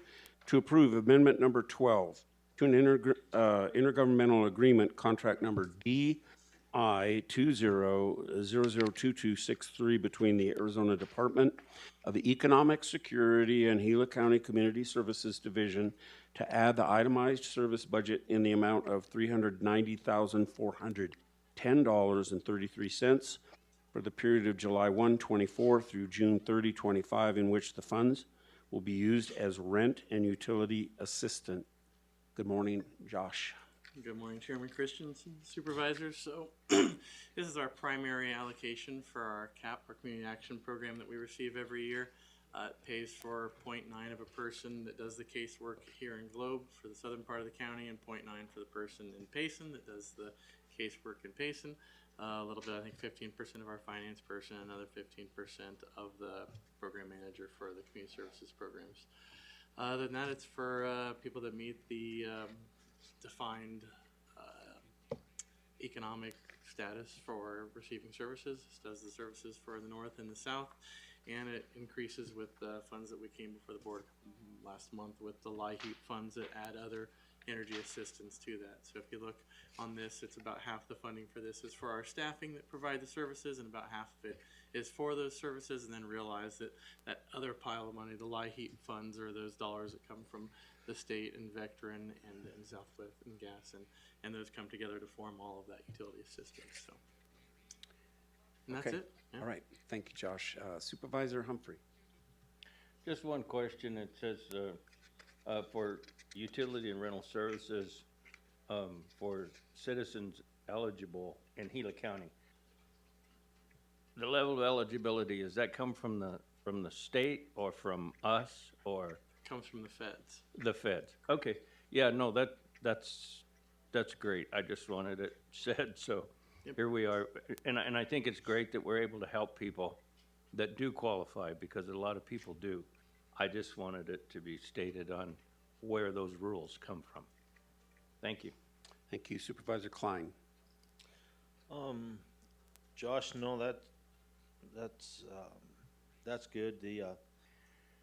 to approve amendment number 12 to an intergovernmental agreement, contract number DI-20002263 between the Arizona Department of Economic Security and Gila County Community Services Division to add the itemized service budget in the amount of $390,410.33 for the period of July 1, 24 through June 30, 25, in which the funds will be used as rent and utility assistant. Good morning, Josh. Good morning, Chairman Christensen, supervisors. So this is our primary allocation for our CAP, our Community Action Program that we receive every year. It pays for 0.9 of a person that does the casework here in Globe for the southern part of the county, and 0.9 for the person in Payson that does the casework in Payson. A little bit, I think 15% of our finance person, another 15% of the program manager for the community services programs. Other than that, it's for people that meet the defined economic status for receiving services. This does the services for the north and the south, and it increases with the funds that we came before the board last month with the LIHEAP funds that add other energy assistance to that. So if you look on this, it's about half the funding for this is for our staffing that provide the services, and about half of it is for those services, and then realize that that other pile of money, the LIHEAP funds, are those dollars that come from the state and Vectren and Southwest and gas, and those come together to form all of that utility assistance. So, and that's Okay. it. Yeah. All right, thank you, Josh. Supervisor Humphrey. Just one question. It says for utility and rental services for citizens eligible in Gila County. The level of eligibility, does that come from the state or from us or? Comes from the feds. The feds. Okay. Yeah, no, that's great. I just wanted it said, so Yep. Here we are. And I think it's great that we're able to help people that do qualify, because a lot of people do. I just wanted it to be stated on where those rules come from. Thank you. Thank you. Supervisor Klein. Josh, no, that's good.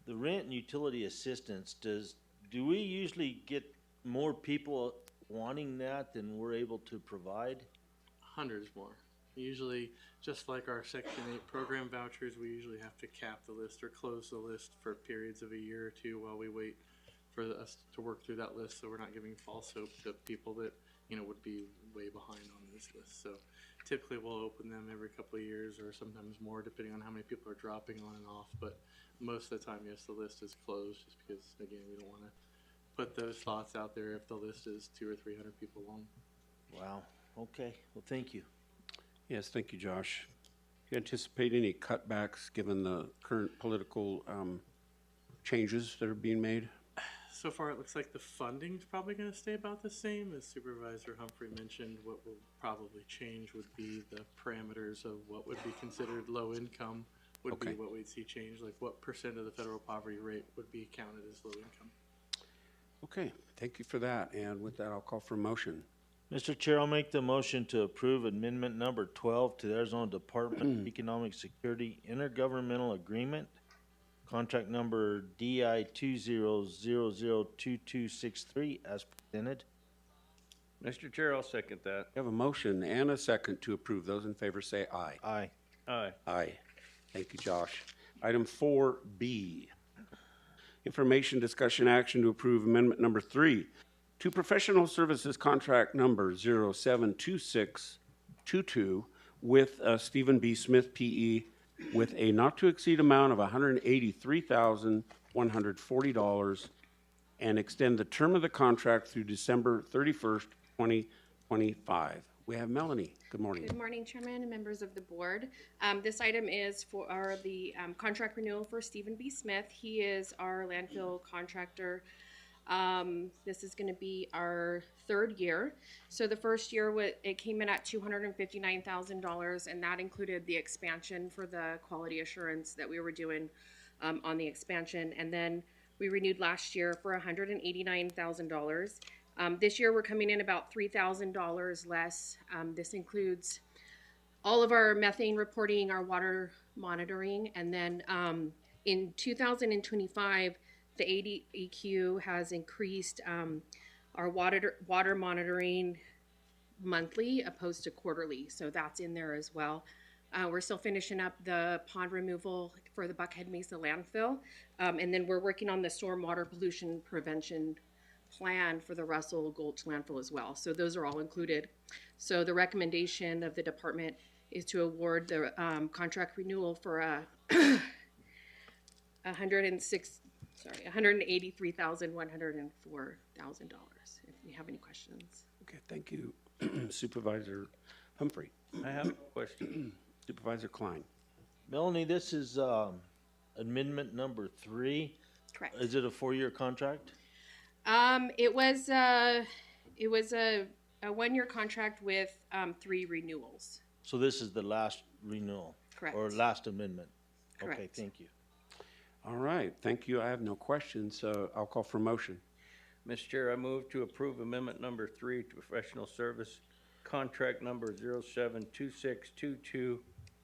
the rent and utility assistance, do we usually get more people wanting that than we're able to provide? Hundreds more. Usually, just like our Section 8 program vouchers, we usually have to cap the list or close the list for periods of a year or two while we wait for us to work through that list, so we're not giving false hope to people that, you know, would be way behind on this list. So typically we'll open them every couple of years or sometimes more depending on how many people are dropping on and off. But most of the time, yes, the list is closed just because, again, we don't want to put those thoughts out there if the list is 200 or 300 people long. Wow, okay, well, thank you. Yes, thank you, Josh. Do you anticipate any cutbacks given the current political changes that are being made? So far, it looks like the funding's probably going to stay about the same. As Supervisor Humphrey mentioned, what will probably change would be the parameters of what would be considered low income would be what we'd see change, like what % of the federal poverty rate would be counted as low income. Okay, thank you for that. And with that, I'll call for a motion. Mr. Chair, I'll make the motion to approve amendment number 12 to the Arizona Department of Economic Security Intergovernmental Agreement, contract number DI 20002263 as presented. Mr. Chair, I'll second that. We have a motion and a second to approve. Those in favor say aye. Aye. Aye. Aye. Thank you, Josh. Item 4B, information, discussion, action to approve amendment number 3 to professional services contract number 072622 with Stephen B. Smith, P.E., with a not-to-exceed amount of $183,140 and extend the term of the contract through December 31st, 2025. We have Melanie. Good morning. Good morning, Chairman and members of the board. This item is for the contract renewal for Stephen B. Smith. He is our landfill contractor. This is going to be our third year. So the first year it came in at $259,000, and that included the expansion for the quality assurance that we were doing on the expansion. And then we renewed last year for $189,000. This year we're coming in about $3,000 less. This includes all of our methane reporting, our water monitoring, and then in 2025, the ADEQ has increased our water monitoring monthly opposed to quarterly, so that's in there as well. We're still finishing up the pond removal for the Buckhead Mesa landfill, and then we're working on the stormwater pollution prevention plan for the Russell Gulch landfill as well. So those are all included. So the recommendation of the department is to award the contract renewal for $183,104,000. If you have any questions. Okay, thank you, Supervisor Humphrey. I have a question. Supervisor Klein. Melanie, this is amendment number 3. Correct. Is it a 4-year contract? It was a 1-year contract with 3 renewals. So this is the last renewal? Correct. Or last amendment? Correct. Okay, thank you. All right, thank you. I have no questions, so I'll call for motion. Mr. Chair, I move to approve amendment number 3 to professional service contract number 072622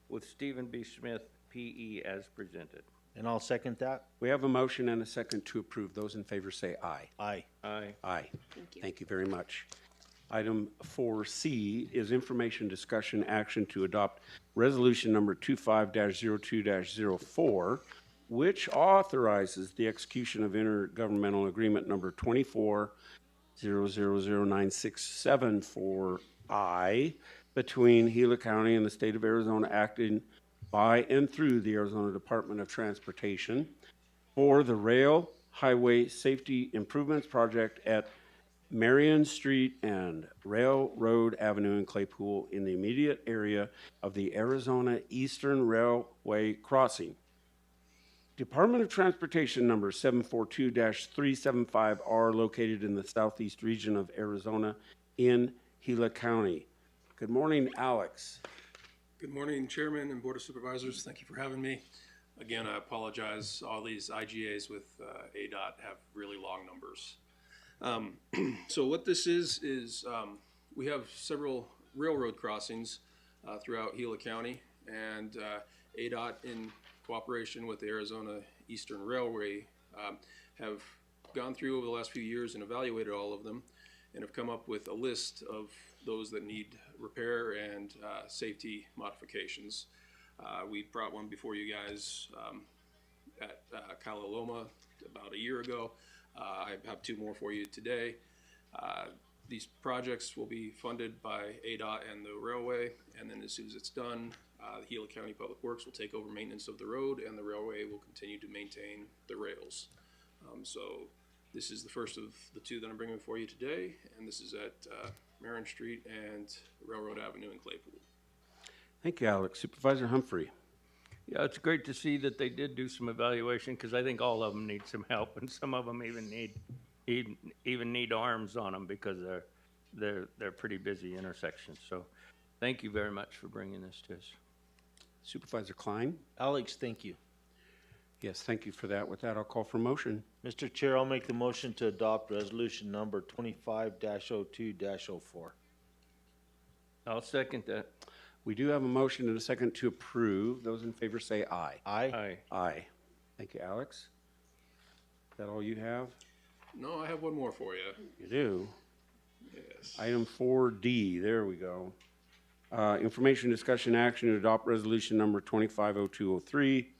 with Stephen B. Smith, P.E. as presented. And I'll second that. We have a motion and a second to approve. Those in favor say aye. Aye. Aye. Aye. Thank you. Thank you very much. Item 4C is information, discussion, action to adopt resolution number 25-02-04, which authorizes the execution of intergovernmental agreement number 24000967 between Gila County and the state of Arizona, acting by and through the Arizona Department of Transportation for the Rail Highway Safety Improvements Project at Marion Street and Railroad Avenue in Claypool in the immediate area of the Arizona Eastern Railway Crossing. Department of Transportation number 742-375R, located in the southeast region of Arizona in Gila County. Good morning, Alex. Good morning, Chairman and Board of Supervisors. Thank you for having me. Again, I apologize. All these IGAs with ADOT have really long numbers. So what this is we have several railroad crossings throughout Gila County, and ADOT, in cooperation with the Arizona Eastern Railway have gone through over the last few years and evaluated all of them and have come up with a list of those that need repair and safety modifications. We brought one before you guys at Kalaloma about a year ago. I have two more for you today. These projects will be funded by ADOT and the railway, and then as soon as it's done, the Gila County Public Works will take over maintenance of the road, and the railway will continue to maintain the rails. So this is the first of the two that I'm bringing for you today, and this is at Marin Street and Railroad Avenue in Claypool. Thank you, Alex. Supervisor Humphrey. Yeah, it's great to see that they did do some evaluation, because I think all of them need some help, and some of them even need arms on them, because they're pretty busy intersections. So thank you very much for bringing this to us. Supervisor Klein. Alex, thank you. Yes, thank you for that. With that, I'll call for motion. Mr. Chair, I'll make the motion to adopt resolution number 25-02-04. I'll second that. We do have a motion and a second to approve. Those in favor say aye. Aye. Aye. Aye. Thank you, Alex. Is that all you have? No, I have one more for you. You do? Yes. Item 4D, there we go. Information, discussion, action to adopt resolution number 250203,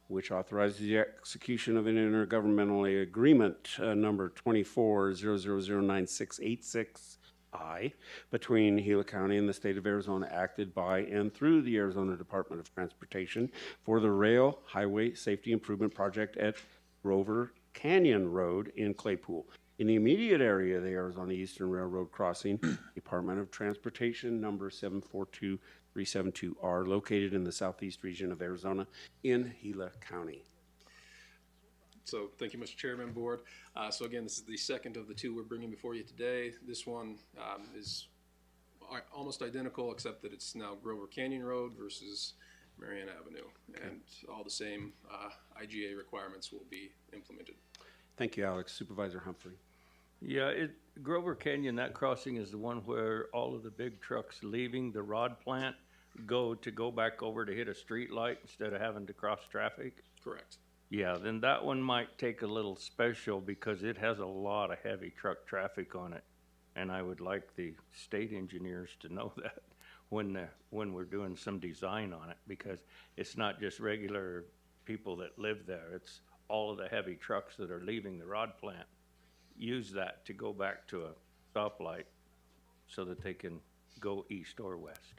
which authorizes the execution of an intergovernmental agreement number 24000966I between Gila County and the state of Arizona, acted by and through the Arizona Department of Transportation for the Rail Highway Safety Improvement Project at Rover Canyon Road in Claypool. In the immediate area of the Arizona Eastern Railroad crossing, Department of Transportation number 742372R, located in the southeast region of Arizona in Gila County. So thank you, Mr. Chairman, Board. So again, this is the second of the two we're bringing before you today. This one is almost identical, except that it's now Grover Canyon Road versus Marianna Avenue, and all the same IGA requirements will be implemented. Thank you, Alex. Supervisor Humphrey. Yeah, Grover Canyon, that crossing is the one where all of the big trucks leaving the rod plant go back over to hit a street light instead of having to cross traffic. Correct. Yeah, then that one might take a little special, because it has a lot of heavy truck traffic on it. And I would like the state engineers to know that when we're doing some design on it, because it's not just regular people that live there. It's all of the heavy trucks that are leaving the rod plant use that to go back to a stoplight so that they can go east or west.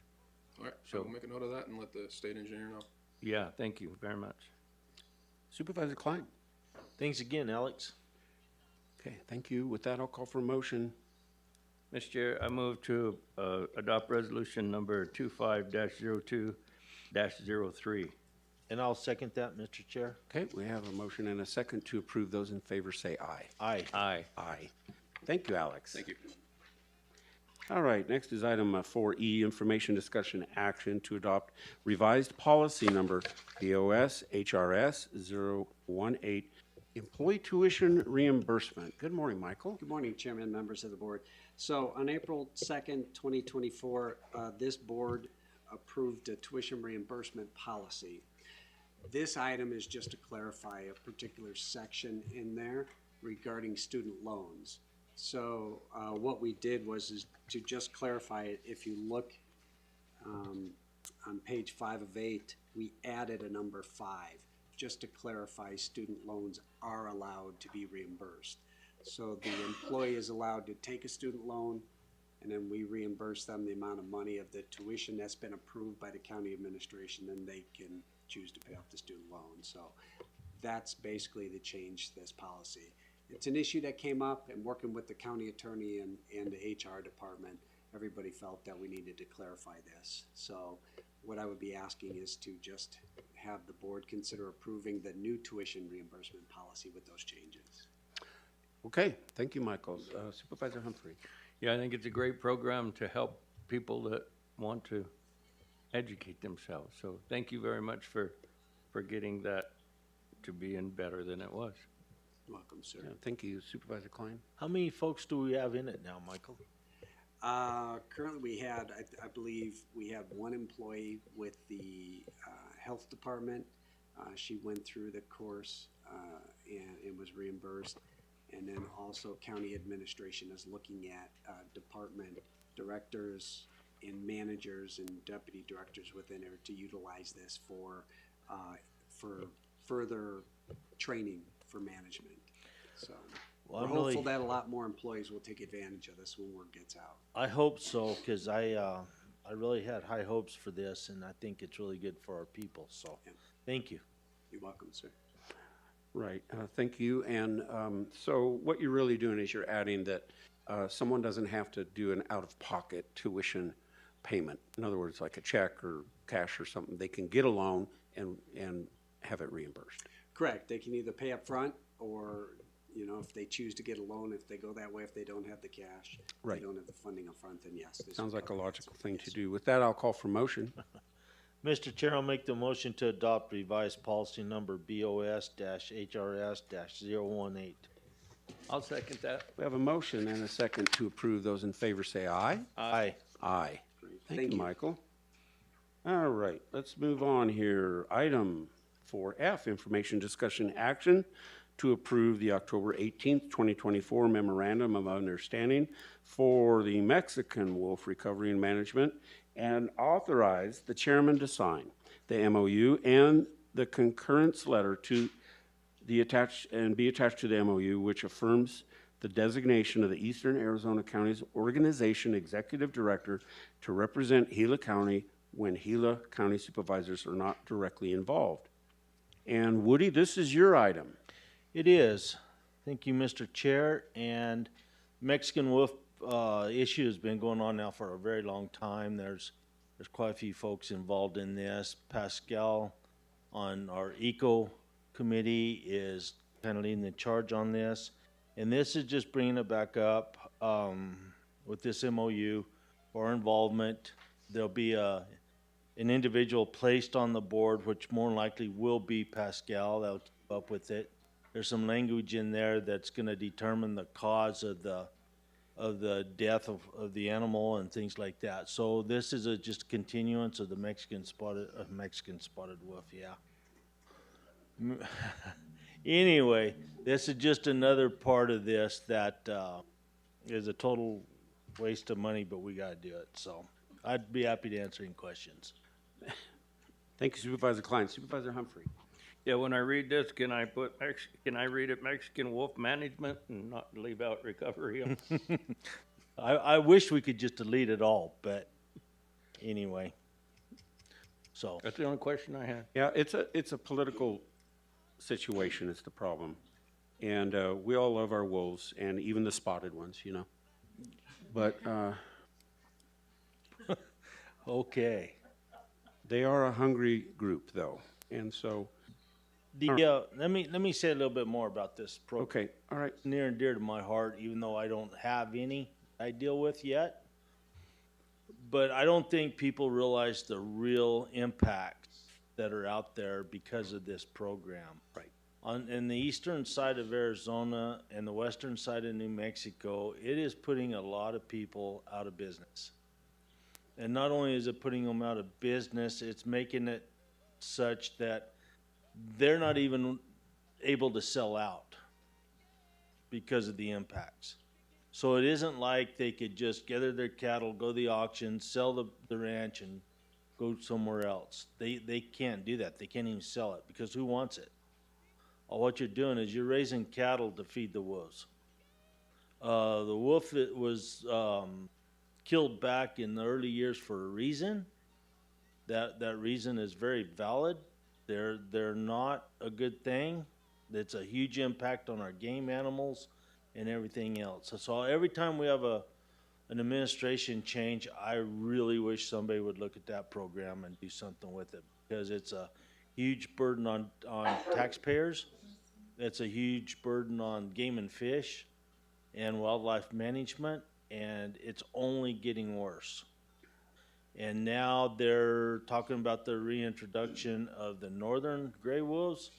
All right, So- so we'll make a note of that and let the state engineer know. Yeah, thank you very much. Supervisor Klein. Thanks again, Alex. Okay, thank you. With that, I'll call for a motion. Mr. Chair, I move to adopt resolution number 25-02-03. And I'll second that, Mr. Chair. Okay, we have a motion and a second to approve. Those in favor say aye. Aye. Aye. Aye. Thank you, Alex. Thank you. All right, next is item 4E, information, discussion, action to adopt revised policy number BOS HRS 018, employee tuition reimbursement. Good morning, Michael. Good morning, Chairman, members of the board. So on April 2nd, 2024, this board approved a tuition reimbursement policy. This item is just to clarify a particular section in there regarding student loans. So what we did is to just clarify it. If you look on page 5 of 8, we added a number 5 just to clarify student loans are allowed to be reimbursed. So the employee is allowed to take a student loan, and then we reimburse them the amount of money of the tuition that's been approved by the county administration, and they can choose to pay off the student loan. So that's basically the change to this policy. It's an issue that came up, and working with the county attorney and the HR department, everybody felt that we needed to clarify this. So what I would be asking is to just have the board consider approving the new tuition reimbursement policy with those changes. Okay, thank you, Michael. Supervisor Humphrey. Yeah, I think it's a great program to help people that want to educate themselves. So thank you very much for getting that to being better than it was. Welcome, sir. Yeah, thank you, Supervisor Klein. How many folks do we have in it now, Michael? Currently we had, I believe we have one employee with the health department. She went through the course and was reimbursed. And then also county administration is looking at department directors and managers and deputy directors within there to utilize this for further training for management. So Well, we're I'm hopeful really- that a lot more employees will take advantage of this when word gets out. I hope so, because I really had high hopes for this, and I think it's really good for our people, so, thank you. You're welcome, sir. Right, thank you. And so what you're really doing is you're adding that someone doesn't have to do an out-of-pocket tuition payment. In other words, like a check or cash or something, they can get a loan and have it reimbursed. Correct. They can either pay up front or, if they choose to get a loan, if they go that way, if they don't have the cash, if Right. they don't have the funding up front, then yes. this Sounds would like a cover that. logical thing to do. With that, I'll call for motion. Mr. Chair, I'll make the motion to adopt revised policy number BOS-HRS-018. I'll second that. We have a motion and a second to approve. Those in favor say aye. Aye. Aye. Thank Thank you, you. Michael. All right, let's move on here. Item 4F, information discussion action to approve the October 18th, 2024 memorandum of understanding for the Mexican Wolf Recovery and Management and authorize the chairman to sign the MOU and the concurrence letter to the attached and be attached to the MOU, which affirms the designation of the Eastern Arizona County's Organization Executive Director to represent Gila County when Gila County supervisors are not directly involved. And Woody, this is your item. It is. Thank you, Mr. Chair. And Mexican wolf issue has been going on now for a very long time. There's quite a few folks involved in this. Pascal on our ECO committee is kind of leading the charge on this. And this is just bringing it back up with this MOU for our involvement. There'll be an individual placed on the board, which more than likely will be Pascal. That'll keep up with it. There's some language in there that's going to determine the cause of the death of the animal and things like that. So this is just a continuance of the Mexican spotted wolf. Yeah. Anyway, this is just another part of this that is a total waste of money, but we got to do it. So I'd be happy to answer any questions. Thank you, Supervisor Klein. Supervisor Humphrey. Yeah, when I read this, can I read it Mexican Wolf Management and not leave out recovery? I wish we could just delete it all, but anyway. So That's the only question I had. Yeah, it's a political situation is the problem. And we all love our wolves, and even the spotted ones, But okay. They are a hungry group, though. And so let me say a little bit more about this program. Okay, all right. It's near and dear to my heart, even though I don't have any I deal with yet. But I don't think people realize the real impacts that are out there because of this program. Right. In the eastern side of Arizona and the western side of New Mexico, it is putting a lot of people out of business. And not only is it putting them out of business, it's making it such that they're not even able to sell out because of the impacts. So it isn't like they could just gather their cattle, go to the auction, sell the ranch, and go somewhere else. They can't do that. They can't even sell it because who wants it? All what you're doing is you're raising cattle to feed the wolves. The wolf that was killed back in the early years for a reason. That reason is very valid. They're not a good thing. It's a huge impact on our game animals and everything else. So every time we have an administration change, I really wish somebody would look at that program and do something with it because it's a huge burden on taxpayers. It's a huge burden on game and fish and wildlife management, and it's only getting worse. And now they're talking about the reintroduction of the northern gray wolves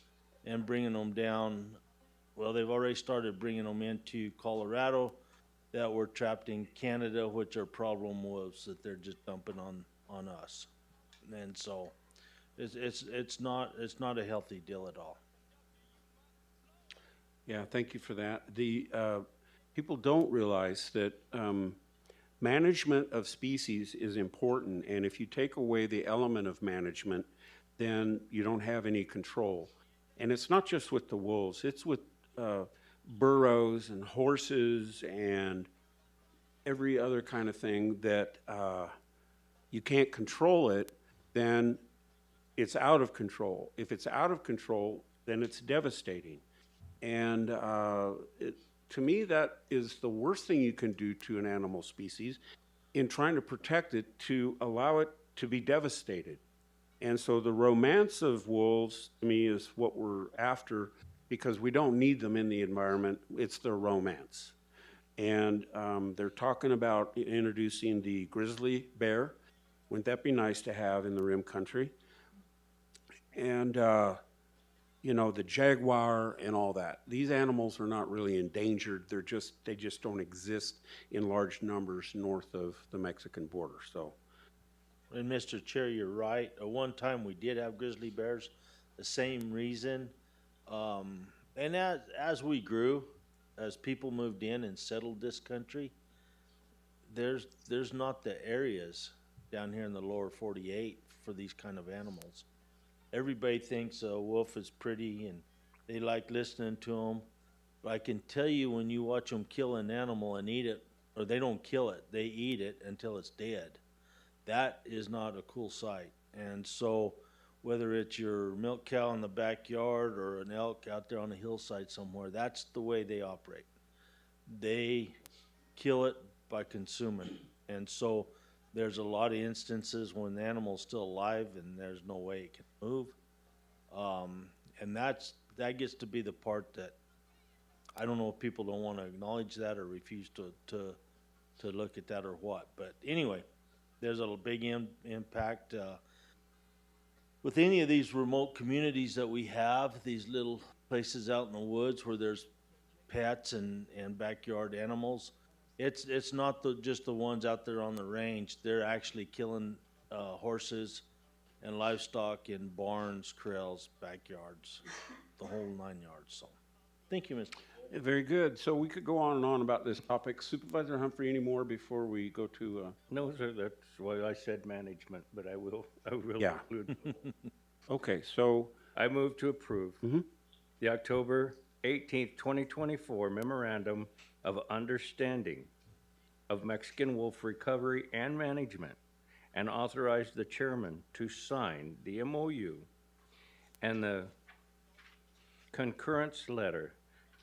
and bringing them down. Well, they've already started bringing them into Colorado that were trapped in Canada, which are problem wolves that they're just dumping on us. And so It's not a healthy deal at all. Yeah, thank you for that. The people don't realize that management of species is important, and if you take away the element of management, then you don't have any control. And it's not just with the wolves; it's with burros and horses and every other kind of thing that you can't control it, then it's out of control. If it's out of control, then it's devastating. And to me, that is the worst thing you can do to an animal species in trying to protect it, to allow it to be devastated. And so the romance of wolves, to me, is what we're after, because we don't need them in the environment. It's their romance. And they're talking about introducing the grizzly bear. Wouldn't that be nice to have in the Rim Country? And you know, the jaguar and all that. These animals are not really endangered. They just don't exist in large numbers north of the Mexican border. So, And Mr. Chair, you're right. At one time, we did have grizzly bears, the same reason. And as we grew, as people moved in and settled this country, there's not the areas down here in the lower 48 for these kind of animals. Everybody thinks a wolf is pretty and they like listening to them. But I can tell you, when you watch them kill an animal and eat it, or they don't kill it, they eat it until it's dead. That is not a cool sight. And so whether it's your milk cow in the backyard or an elk out there on a hillside somewhere, that's the way they operate. They kill it by consuming it. And so there's a lot of instances when the animal's still alive and there's no way it can move. And that gets to be the part that I don't know if people don't want to acknowledge that or refuse to look at that or what. But anyway, there's a big impact. With any of these remote communities that we have, these little places out in the woods where there's pets and backyard animals, it's not just the ones out there on the range. They're actually killing horses and livestock in barns, corrals, backyards, the whole 9 yards. So, thank you, Mr. very good. So we could go on and on about this topic. Supervisor Humphrey, any more before we go to? No, sir. That's why I said management, but I will Yeah. include. Okay, so I move to approve the October 18th, 2024 memorandum of understanding of Mexican wolf recovery and management, and authorize the chairman to sign the MOU and the concurrence letter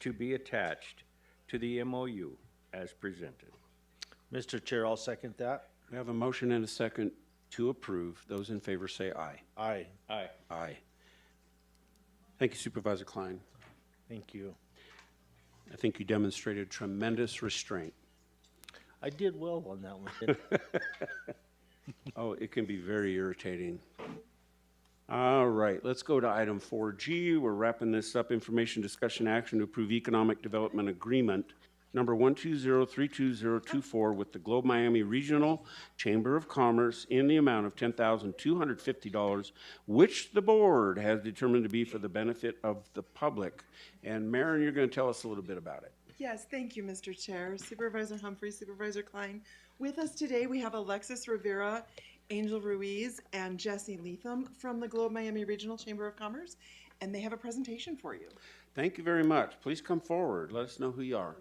to be attached to the MOU as presented. Mr. Chair, I'll second that. We have a motion and a second to approve. Those in favor say aye. Aye. Aye. Aye. Thank you, Supervisor Klein. Thank you. I think you demonstrated tremendous restraint. I did well on that one. Oh, it can be very irritating. All right, let's go to item 4G. We're wrapping this up. Information, discussion, action to approve economic development agreement number 120-32024 with the Globe Miami Regional Chamber of Commerce in the amount of $10,250, which the board has determined to be for the benefit of the public. And Maren, you're going to tell us a little bit about it. Yes, thank you, Mr. Chair. Supervisor Humphrey, Supervisor Klein. With us today, we have Alexis Rivera, Angel Ruiz, and Jesse Leatham from the Globe Miami Regional Chamber of Commerce, and they have a presentation for you. Thank you very much. Please come forward. Let us know who you are.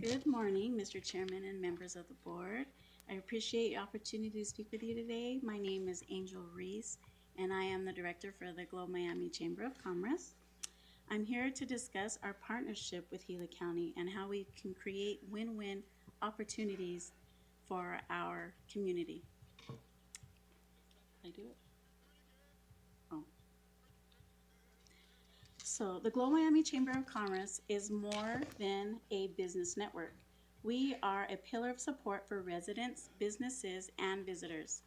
Good morning, Mr. Chairman and members of the board. I appreciate the opportunity to speak with you today. My name is Angel Ruiz, and I am the director for the Globe Miami Chamber of Commerce. I'm here to discuss our partnership with Gila County and how we can create win-win opportunities for our community. Can I do it? Oh. So the Globe Miami Chamber of Commerce is more than a business network. We are a pillar of support for residents, businesses, and visitors.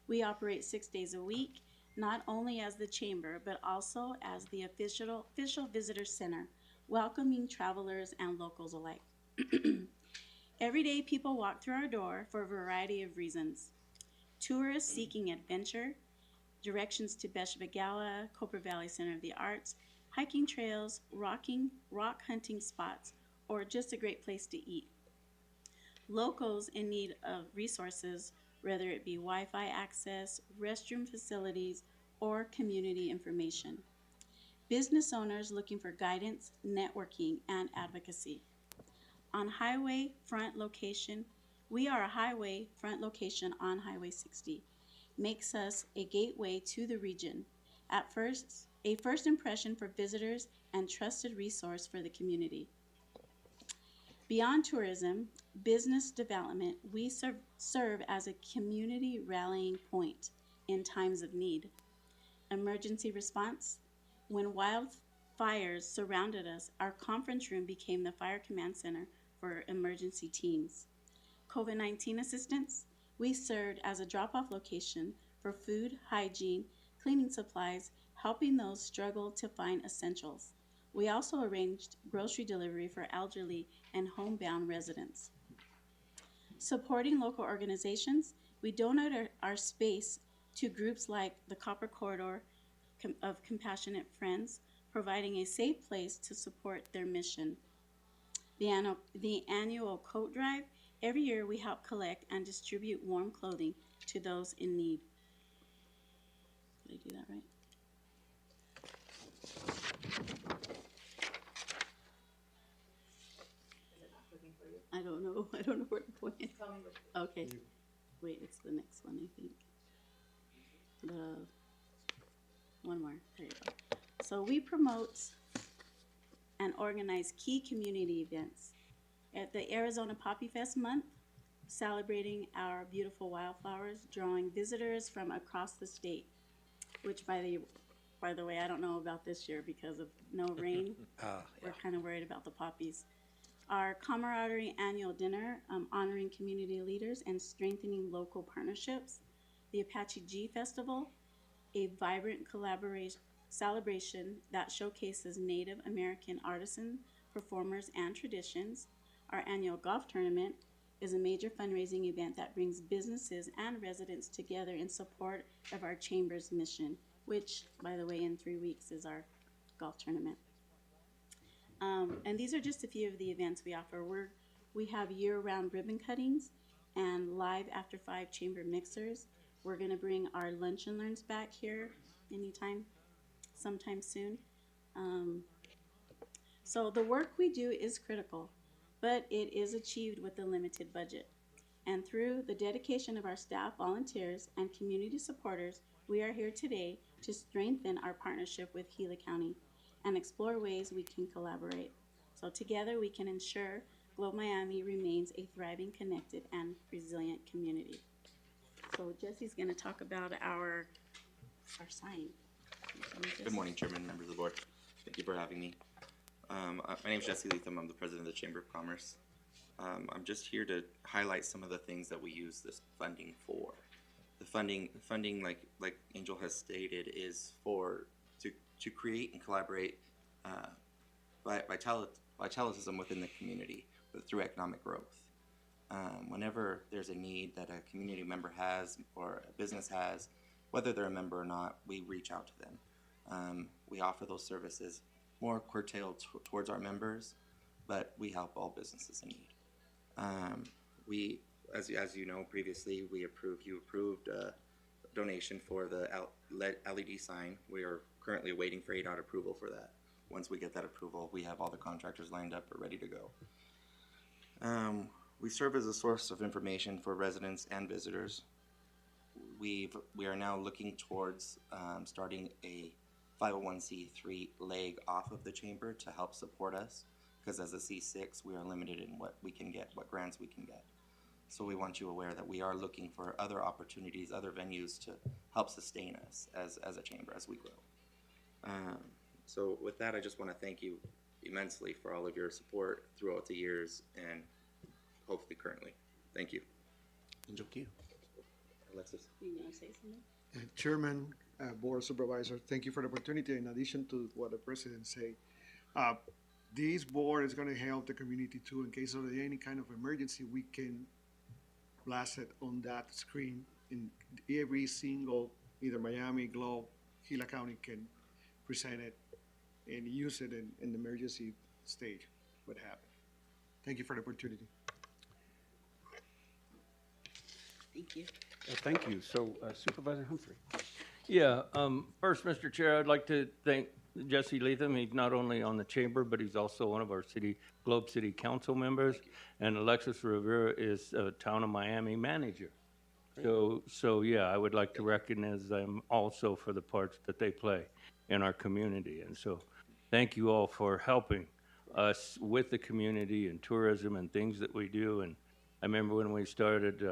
We operate 6 days a week, not only as the chamber, but also as the official visitor center, welcoming travelers and locals alike. Every day, people walk through our door for a variety of reasons. Tourists seeking adventure, directions to Beshba Gala, Copper Valley Center of the Arts, hiking trails, rock hunting spots, or just a great place to eat. Locals in need of resources, whether it be Wi-Fi access, restroom facilities, or community information. Business owners looking for guidance, networking, and advocacy. On highway front location, we are a highway front location on Highway 60. Makes us a gateway to the region. At first, a first impression for visitors and trusted resource for the community. Beyond tourism, business development, we serve as a community rallying point in times of need. Emergency response, when wildfires surrounded us, our conference room became the Fire Command Center for emergency teams. COVID-19 assistance, we served as a drop-off location for food, hygiene, cleaning supplies, helping those struggle to find essentials. We also arranged grocery delivery for elderly and homebound residents. Supporting local organizations, we donate our space to groups like the Copper Corridor of Compassionate Friends, providing a safe place to support their mission. The annual coat drive, every year we help collect and distribute warm clothing to those in need. Did I do that right? I don't know. I don't know where to point. Okay. Wait, it's the next one, I think. One more. There you go. So we promote and organize key community events. At the Arizona Poppy Fest month, celebrating our beautiful wildflowers, drawing visitors from across the state, which by the way, I don't know about this year because of no rain. We're kind of worried about the poppies. Our camaraderie annual dinner, honoring community leaders and strengthening local partnerships. The Apache G Festival, a vibrant celebration that showcases Native American artisan performers and traditions. Our annual golf tournament is a major fundraising event that brings businesses and residents together in support of our chamber's mission, which, by the way, in 3 weeks is our golf tournament. And these are just a few of the events we offer. We have year-round ribbon cuttings and live after 5 chamber mixers. We're going to bring our lunch and learns back here sometime soon. So the work we do is critical, but it is achieved with a limited budget. And through the dedication of our staff, volunteers, and community supporters, we are here today to strengthen our partnership with Gila County and explore ways we can collaborate. So together we can ensure Globe Miami remains a thriving, connected, and resilient community. So Jesse's going to talk about our sign. Good morning, Chairman, members of the board. Thank you for having me. My name is Jesse Leatham. I'm the president of the Chamber of Commerce. I'm just here to highlight some of the things that we use this funding for. The funding, like Angel has stated, is to create and collaborate vitalism within the community through economic growth. Whenever there's a need that a community member has or a business has, whether they're a member or not, we reach out to them. We offer those services more curtailed towards our members, but we help all businesses in need. As you know, previously you approved a donation for the LED sign. We are currently waiting for ADOT approval for that. Once we get that approval, we have all the contractors lined up or ready to go. We serve as a source of information for residents and visitors. We are now looking towards starting a 501c3 leg off of the chamber to help support us, because as a C6 we are limited in what we can get, what grants we can get. So we want you aware that we are looking for other opportunities, other venues to help sustain us as a chamber as we grow. So with that, I just want to thank you immensely for all of your support throughout the years and hopefully currently. Thank you. Thank you. Alexis. You want to say something? Chairman, Board Supervisor, thank you for the opportunity. In addition to what the President said, this board is gonna help the community too, in case of any kind of emergency, we can blast it on that screen in every single, either Miami, Globe, Gila County can present it and use it in the emergency stage, what happened. Thank you for the opportunity. Thank you. Thank you. So Supervisor Humphrey. Yeah, first, Mr. Chair, I'd like to thank Jesse Leatham. He's not only on the chamber, but he's also one of our Globe City Council members. And Alexis Rivera is a Town of Miami manager. So yeah, I would like to recognize them also for the parts that they play in our community. And so thank you all for helping us with the community and tourism and things that we do. And I remember when we started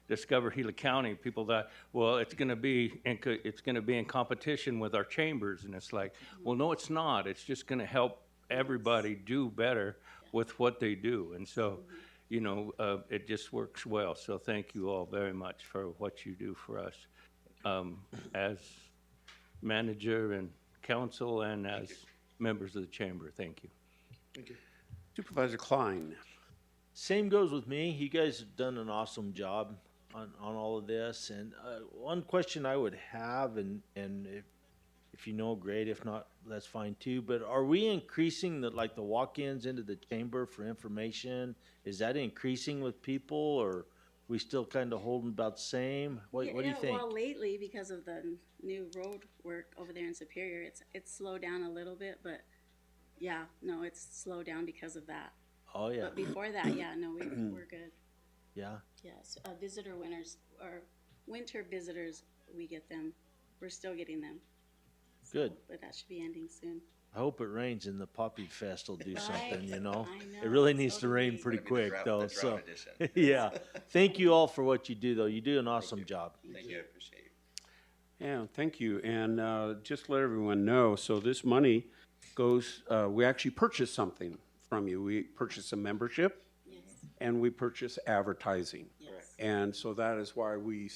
Discover Gila County, people thought, well, it's going to be in competition with our chambers, and it's like, well, no, it's not. It's just going to help everybody do better with what they do, and so, you know, it just works well. So thank you all very much for what you do for us as manager and council and as members of the chamber. Thank you. Thank you. Supervisor Klein. Same goes with me. You guys have done an awesome job on all of this. And one question I would have, and if you know, great. If not, that's fine too. But are we increasing the walk-ins into the chamber for information? Is that increasing with people, or we still kind of holding about the same? What do you think? Well, lately, because of the new road work over there in Superior, it's slowed down a little bit. But yeah, no, it's slowed down because of that. Oh, yeah. But before that, yeah, no, we're good. Yeah? Yes, visitor winners, or winter visitors, we get them. We're still getting them. Good. But that should be ending soon. I hope it rains and the Poppy Fest will do something, you know? I know, It really needs to totally. rain pretty quick, drought- though, the so. drought edition. Yeah. Thank you all for what you do, though. You do an awesome job. Thank you, I appreciate you. Yeah, thank you. And just to let everyone know, so this money goes, we actually purchase something from you. We purchase a membership, and we purchase advertising. Yes. And so that is why we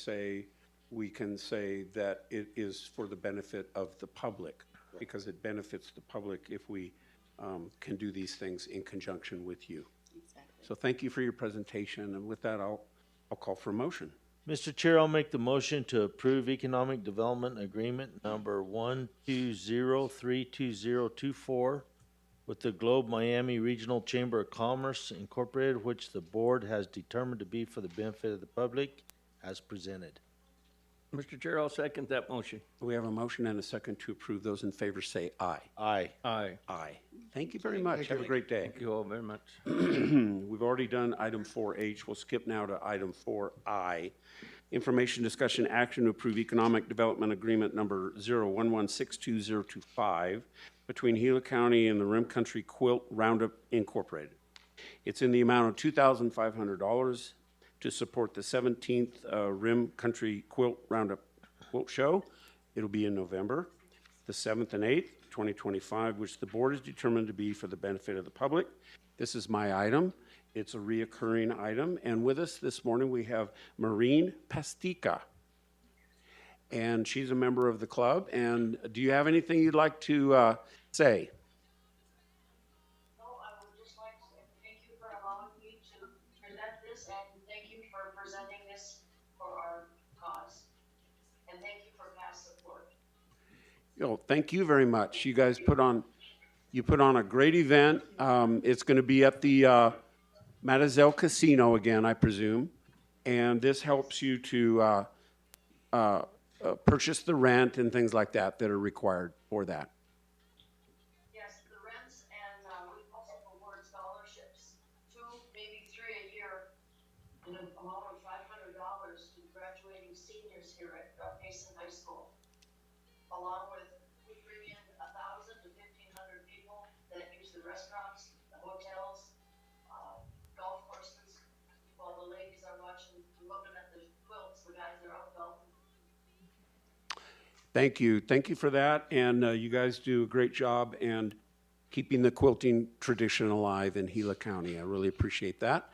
can say that it is for the benefit of the public, because it benefits the public if we can do these things in conjunction with you. Exactly. So thank you for your presentation, and with that, I'll call for a motion. Mr. Chair, I'll make the motion to approve Economic Development Agreement number 120-32024 with the Globe Miami Regional Chamber of Commerce Incorporated, which the board has determined to be for the benefit of the public as presented. Mr. Chair, I'll second that motion. We have a motion and a second to approve. Those in favor say aye. Aye. Aye. Aye. Thank you very much. Have a great day. Thank you all very much. We've already done item 4H. We'll skip now to item 4I. Information, discussion, action to approve Economic Development Agreement number 011622025 between Gila County and the Rim Country Quilt Roundup Incorporated. It's in the amount of $2,500 to support the 17th Rim Country Quilt Roundup Quilt Show. It'll be in November, the 7th and 8th, 2025, which the board has determined to be for the benefit of the public. This is my item. It's a reoccurring item. And with us this morning, we have Maureen Pastica. And she's a member of the club. And do you have anything you'd like to say? No, I would just like to say thank you for allowing me to present this, and thank you for presenting this for our cause. And thank you for past support. Thank you very much. You guys put on a great event. It's going to be at the Matazel Casino again, I presume. And this helps you to purchase the rent and things like that that are required for that. Yes, the rents, and we also award scholarships, 2, maybe 3 a year, in an amount of $500 to graduating seniors here at Mason High School. Along with, we bring in 1,000 to 1,500 people that use the restaurants, the hotels, golf courses, while the ladies are watching, looking at the quilts, the guys are out golfing. Thank you. Thank you for that. And you guys do a great job and keeping the quilting tradition alive in Gila County. I really appreciate that.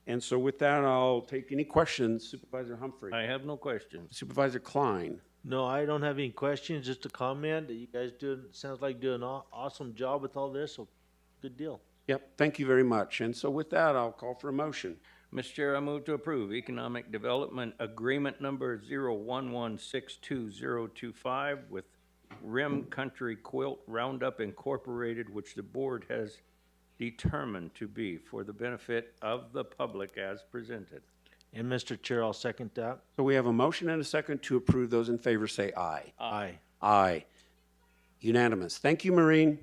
And so with that, I'll take any questions. Supervisor Humphrey. I have no questions. Supervisor Klein. No, I don't have any questions. Just a comment that you guys sounds like doing an awesome job with all this. So good deal. Yep, thank you very much. And so with that, I'll call for a motion. Mr. Chair, I move to approve Economic Development Agreement Number 011620025 with Rim Country Quilt Roundup Incorporated, which the board has determined to be for the benefit of the public as presented. And Mr. Chair, I'll second that. So we have a motion and a second to approve. Those in favor say aye. Aye. Aye. Unanimous. Thank you, Maureen.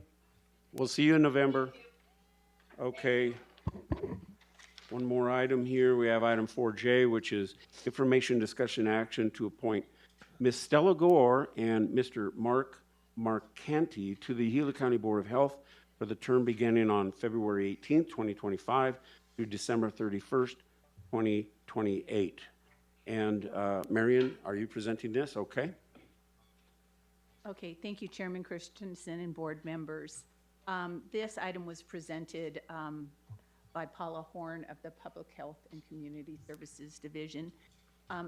We'll see you in November. Okay. One more item here. We have item 4J, which is information, discussion, action to appoint Ms. Stella Gore and Mr. Mark Marcanti to the Gila County Board of Health for the term beginning on February 18th, 2025 through December 31st, 2028. And Marion, are you presenting this? Okay. Okay, thank you, Chairman Christensen and board members. This item was presented by Paula Horn of the Public Health and Community Services Division.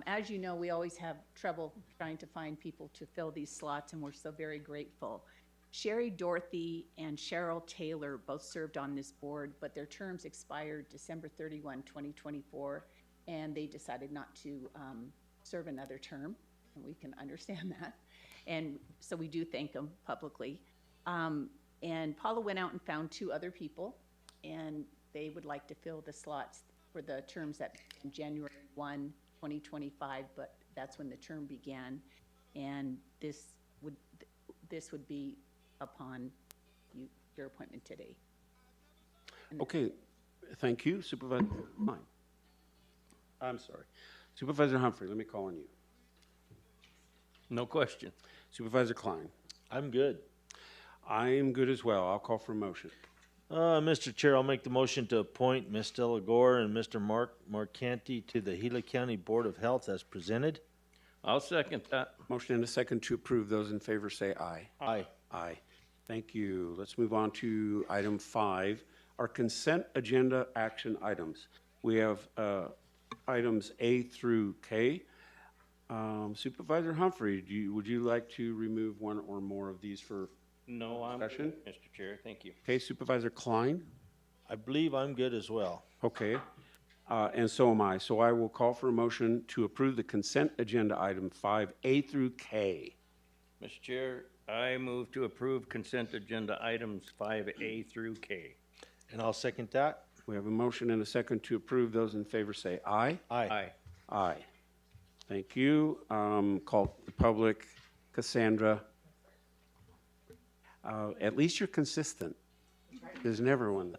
As you know, we always have trouble trying to find people to fill these slots, and we're so very grateful. Sherry Dorothy and Cheryl Taylor both served on this board, but their terms expired December 31, 2024, and they decided not to serve another term, and we can understand that. And so we do thank them publicly. And Paula went out and found 2 other people, and they would like to fill the slots for the terms that January 1, 2025, but that's when the term began. And this would be upon your appointment today. Okay, thank you, Supervisor. Mine. I'm sorry. Supervisor Humphrey, let me call on you. No question. Supervisor Klein. I'm good. I am good as well. I'll call for a motion. Mr. Chair, I'll make the motion to appoint Ms. Stella Gore and Mr. Mark Marcanti to the Gila County Board of Health as presented. I'll second that. Motion and a second to approve. Those in favor say aye. Aye. Aye. Thank you. Let's move on to item 5, our consent agenda action items. We have items A through K. Supervisor Humphrey, would you like to remove one or more of these for No, I'm discussion? good, Mr. Chair. Thank you. Okay, Supervisor Klein? I believe I'm good as well. Okay, and so am I. So I will call for a motion to approve the consent agenda item 5A through K. Mr. Chair, I move to approve consent agenda items 5A through K. And I'll second that. We have a motion and a second to approve. Those in favor say aye. Aye. Aye. Aye. Thank you. Call the public. Cassandra. At least you're consistent. There's never one.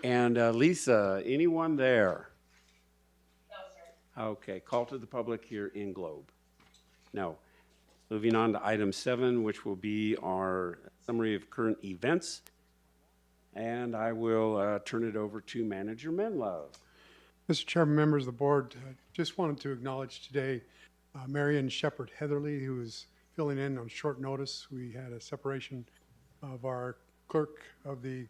And Lisa, anyone there? No, sir. Okay, call to the public here in Globe. No. Moving on to item 7, which will be our summary of current events. And I will turn it over to Manager Menlove. Mr. Chairman, members of the board, just wanted to acknowledge today Marion Shepard Heatherly, who is filling in on short notice. We had a separation of our clerk of the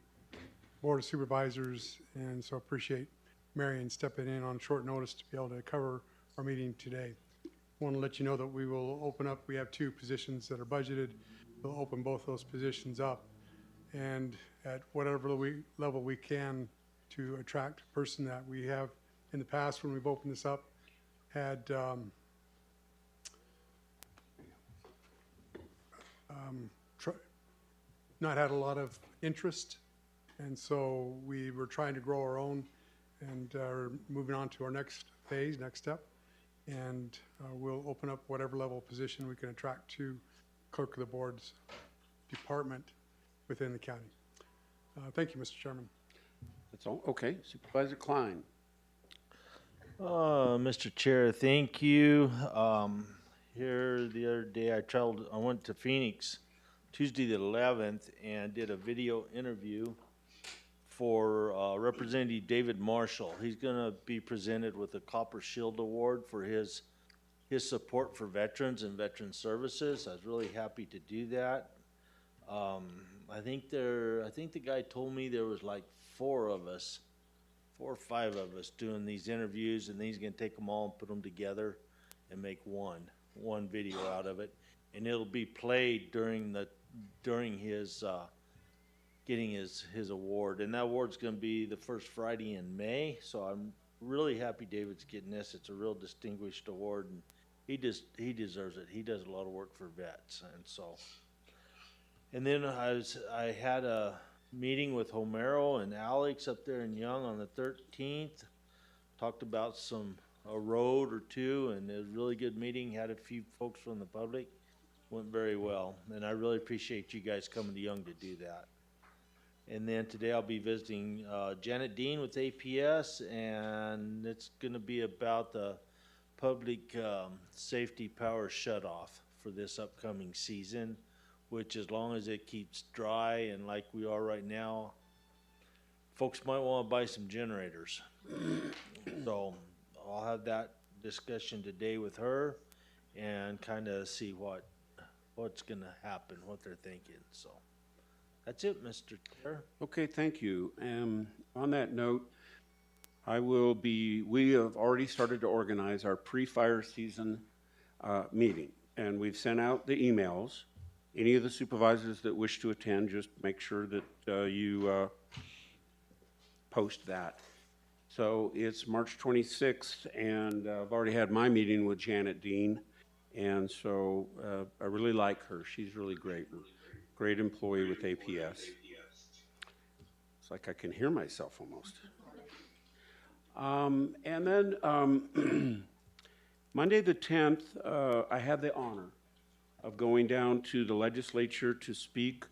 Board of Supervisors, and so appreciate Marion stepping in on short notice to be able to cover our meeting today. I want to let you know that we will open up, we have 2 positions that are budgeted. We'll open both those positions up, and at whatever level we can to attract a person that we have in the past when we've opened this up had not had a lot of interest, and so we were trying to grow our own and are moving on to our next phase, next step, and we'll open up whatever level position we can attract to clerk of the board's department within the county. Thank you, Mr. Chairman. That's all. Okay, Supervisor Klein. Mr. Chair, thank you. Here the other day I went to Phoenix Tuesday the 11th and did a video interview for Representative David Marshall. He's going to be presented with a Copper Shield Award for his support for veterans and veteran services. I was really happy to do that. I think the guy told me there was like 4 or 5 of us doing these interviews, and then he's going to take them all and put them together and make one video out of it, and it'll be played during his getting his award. And that award's gonna be the first Friday in May, so I'm really happy David's getting this. It's a real distinguished award, and he deserves it. He does a lot of work for vets, and so. And then I had a meeting with Homero and Alex up there in Young on the 13th. Talked about a road or two, and it was a really good meeting. Had a few folks from the public. Went very well, and I really appreciate you guys coming to Young to do that. And then today I'll be visiting Janet Dean with APS, and it's going to be about the public safety power shutoff for this upcoming season, which as long as it keeps dry and like we are right now, folks might want to buy some generators. So I'll have that discussion today with her and kind of see what's going to happen, what they're thinking. So that's it, Mr. Chair. Okay, thank you. On that note, we have already started to organize our pre-fire season meeting, and we've sent out the emails. Any of the supervisors that wish to attend, just make sure that you post that. So it's March 26th, and I've already had my meeting with Janet Dean, and so I really like her. She's really great. Great employee with APS. It's like I can hear myself almost. And then Monday the 10th, I had the honor of going down to the legislature to speak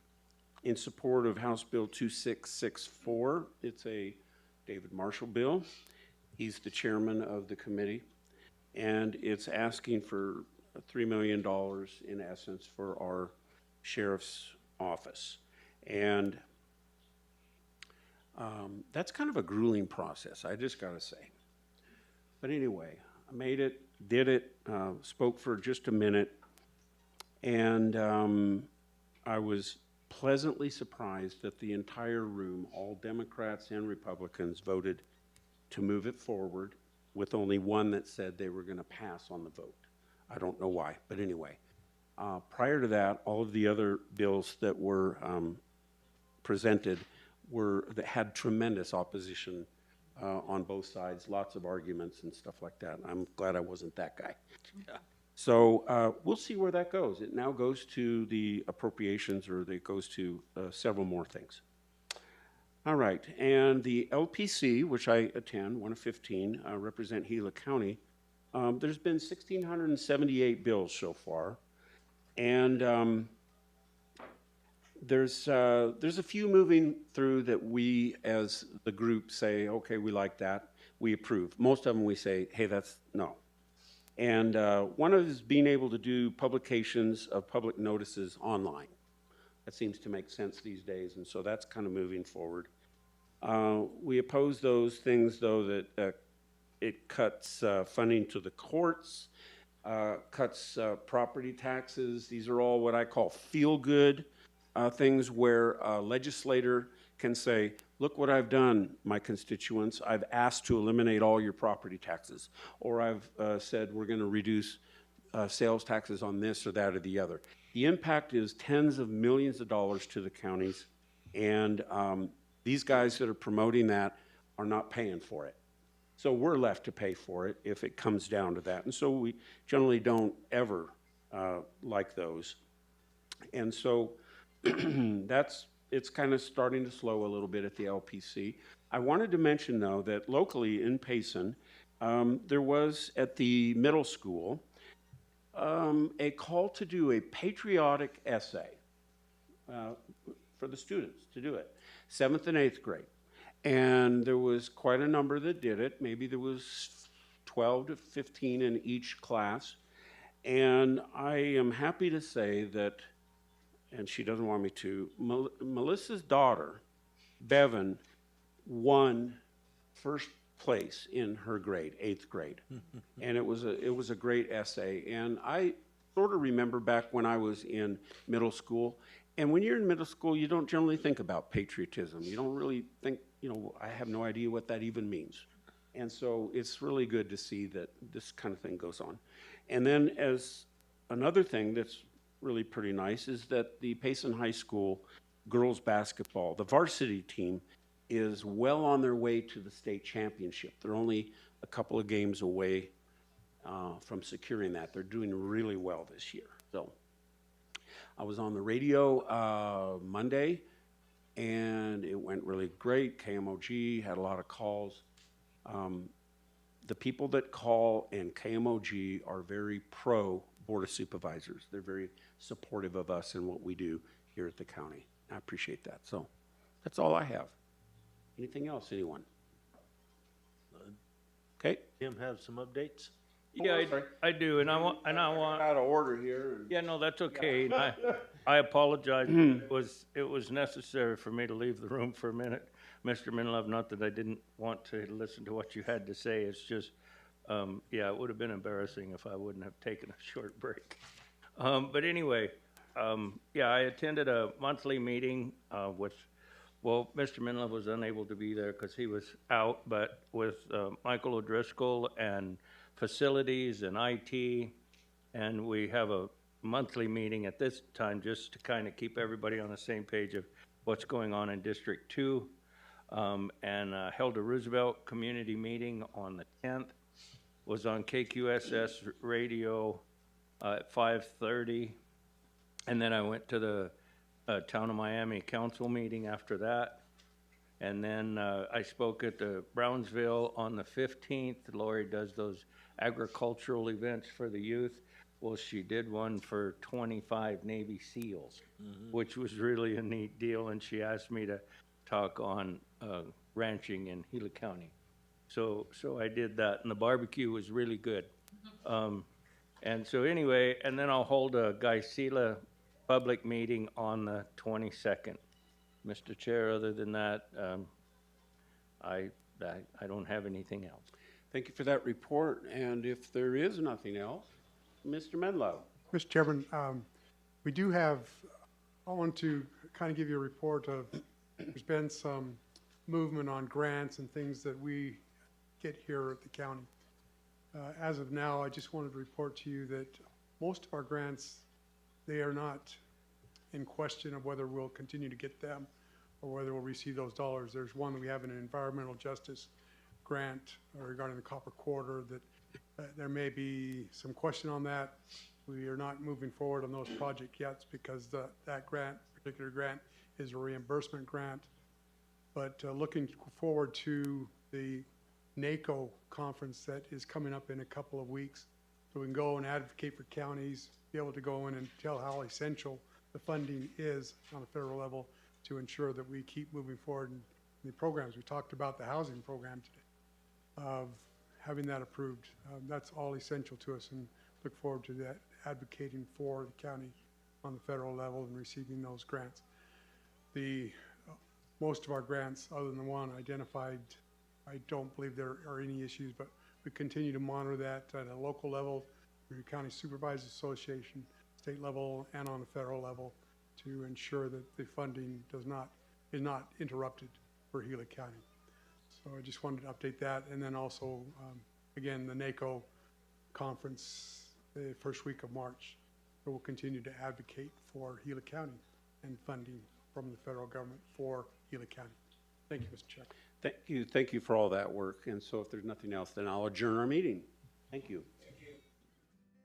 in support of House Bill 2664. It's a David Marshall bill. He's the chairman of the committee, and it's asking for $3 million in essence for our sheriff's office. And that's kind of a grueling process, I just gotta say. But anyway, I made it, did it, spoke for just a minute, and I was pleasantly surprised that the entire room, all Democrats and Republicans, voted to move it forward, with only one that said they were gonna pass on the vote. I don't know why, but anyway. Prior to that, all of the other bills that were presented that had tremendous opposition on both sides, lots of arguments and stuff like that. I'm glad I wasn't that guy. Yeah. So we'll see where that goes. It now goes to the appropriations, or it goes to several more things. All right, and the LPC, which I attend, one of 15, represent Gila County. There's been 1,678 bills so far. And there's a few moving through that we as the group say, okay, we like that, we approve. Most of them we say, hey, that's no. And one of it is being able to do publications of public notices online. That seems to make sense these days, and so that's kind of moving forward. We oppose those things, though, that it cuts funding to the courts, cuts property taxes. These are all what I call feel-good things where a legislator can say, look what I've done, my constituents. I've asked to eliminate all your property taxes. Or I've said we're going to reduce sales taxes on this or that or the other. The impact is tens of millions of dollars to the counties, and these guys that are promoting that are not paying for it. So we're left to pay for it if it comes down to that. And so we generally don't ever like those. And so it's kind of starting to slow a little bit at the LPC. I wanted to mention, though, that locally in Payson, there was at the middle school a call to do a patriotic essay for the students to do it, 7th and 8th grade. And there was quite a number that did it. Maybe there was 12 to 15 in each class. And I am happy to say that, and she doesn't want me to, Melissa's daughter, Bevan, won first place in her grade, 8th grade. And it was a great essay. And I sort of remember back when I was in middle school. And when you're in middle school, you don't generally think about patriotism. You don't really think, I have no idea what that even means. And so it's really good to see that this kind of thing goes on. And then as another thing that's really pretty nice is that the Payson High School girls basketball. The varsity team is well on their way to the state championship. They're only a couple of games away from securing that. They're doing really well this year. So I was on the radio Monday, and it went really great. KMOG had a lot of calls. The people that call and KMOG are very pro Board of Supervisors. They're very supportive of us and what we do here at the county. I appreciate that. So that's all I have. Anything else, anyone? Okay. Tim have some updates? Yeah, I do, and I want. Out of order here. Yeah, no, that's okay. And I apologize. It was necessary for me to leave the room for a minute, Mr. Minlove. Not that I didn't want to listen to what you had to say. It's just, yeah, it would have been embarrassing if I wouldn't have taken a short break. But anyway, yeah, I attended a monthly meeting with. Well, Mr. Minlove was unable to be there because he was out, but with Michael O'Driscoll and facilities and IT, and we have a monthly meeting at this time just to kind of keep everybody on the same page of what's going on in District 2, and held a Roosevelt community meeting on the 10th, was on KQSS radio at 5:30, and then I went to the Town of Miami Council meeting after that. And then I spoke at the Brownsville on the 15th. Lori does those agricultural events for the youth. Well, she did one for 25 Navy SEALs, which was really a neat deal. And she asked me to talk on ranching in Gila County. So I did that, and the barbecue was really good. And so anyway, and then I'll hold a Gila public meeting on the 22nd. Mr. Chair, other than that, I don't have anything else. Thank you for that report. And if there is nothing else, Mr. Menlo. Mr. Chairman, we do have, I want to kind of give you a report of, there's been some movement on grants and things that we get here at the county. As of now, I just wanted to report to you that most of our grants, they are not in question of whether we'll continue to get them or whether we'll receive those dollars. There's one that we have an environmental justice grant regarding the Copper Corridor that there may be some question on that. We are not moving forward on those projects yet because that particular grant is a reimbursement grant. But looking forward to the NACO conference that is coming up in a couple of weeks, so we can go and advocate for counties, be able to go in and tell how essential the funding is on a federal level to ensure that we keep moving forward in the programs. We talked about the housing program today, of having that approved. That's all essential to us, and look forward to that, advocating for the county on the federal level and receiving those grants. Most of our grants, other than the one identified, I don't believe there are any issues, but we continue to monitor that at a local level, through the County Supervisors Association, state level, and on the federal level, to ensure that the funding is not interrupted for Gila County. So I just wanted to update that, and then also, again, the NACO conference the first week of March. So we'll continue to advocate for Gila County and funding from the federal government for Gila County. Thank you, Mr. Chair. Thank you for all that work. And so if there's nothing else, then I'll adjourn our meeting. Thank you.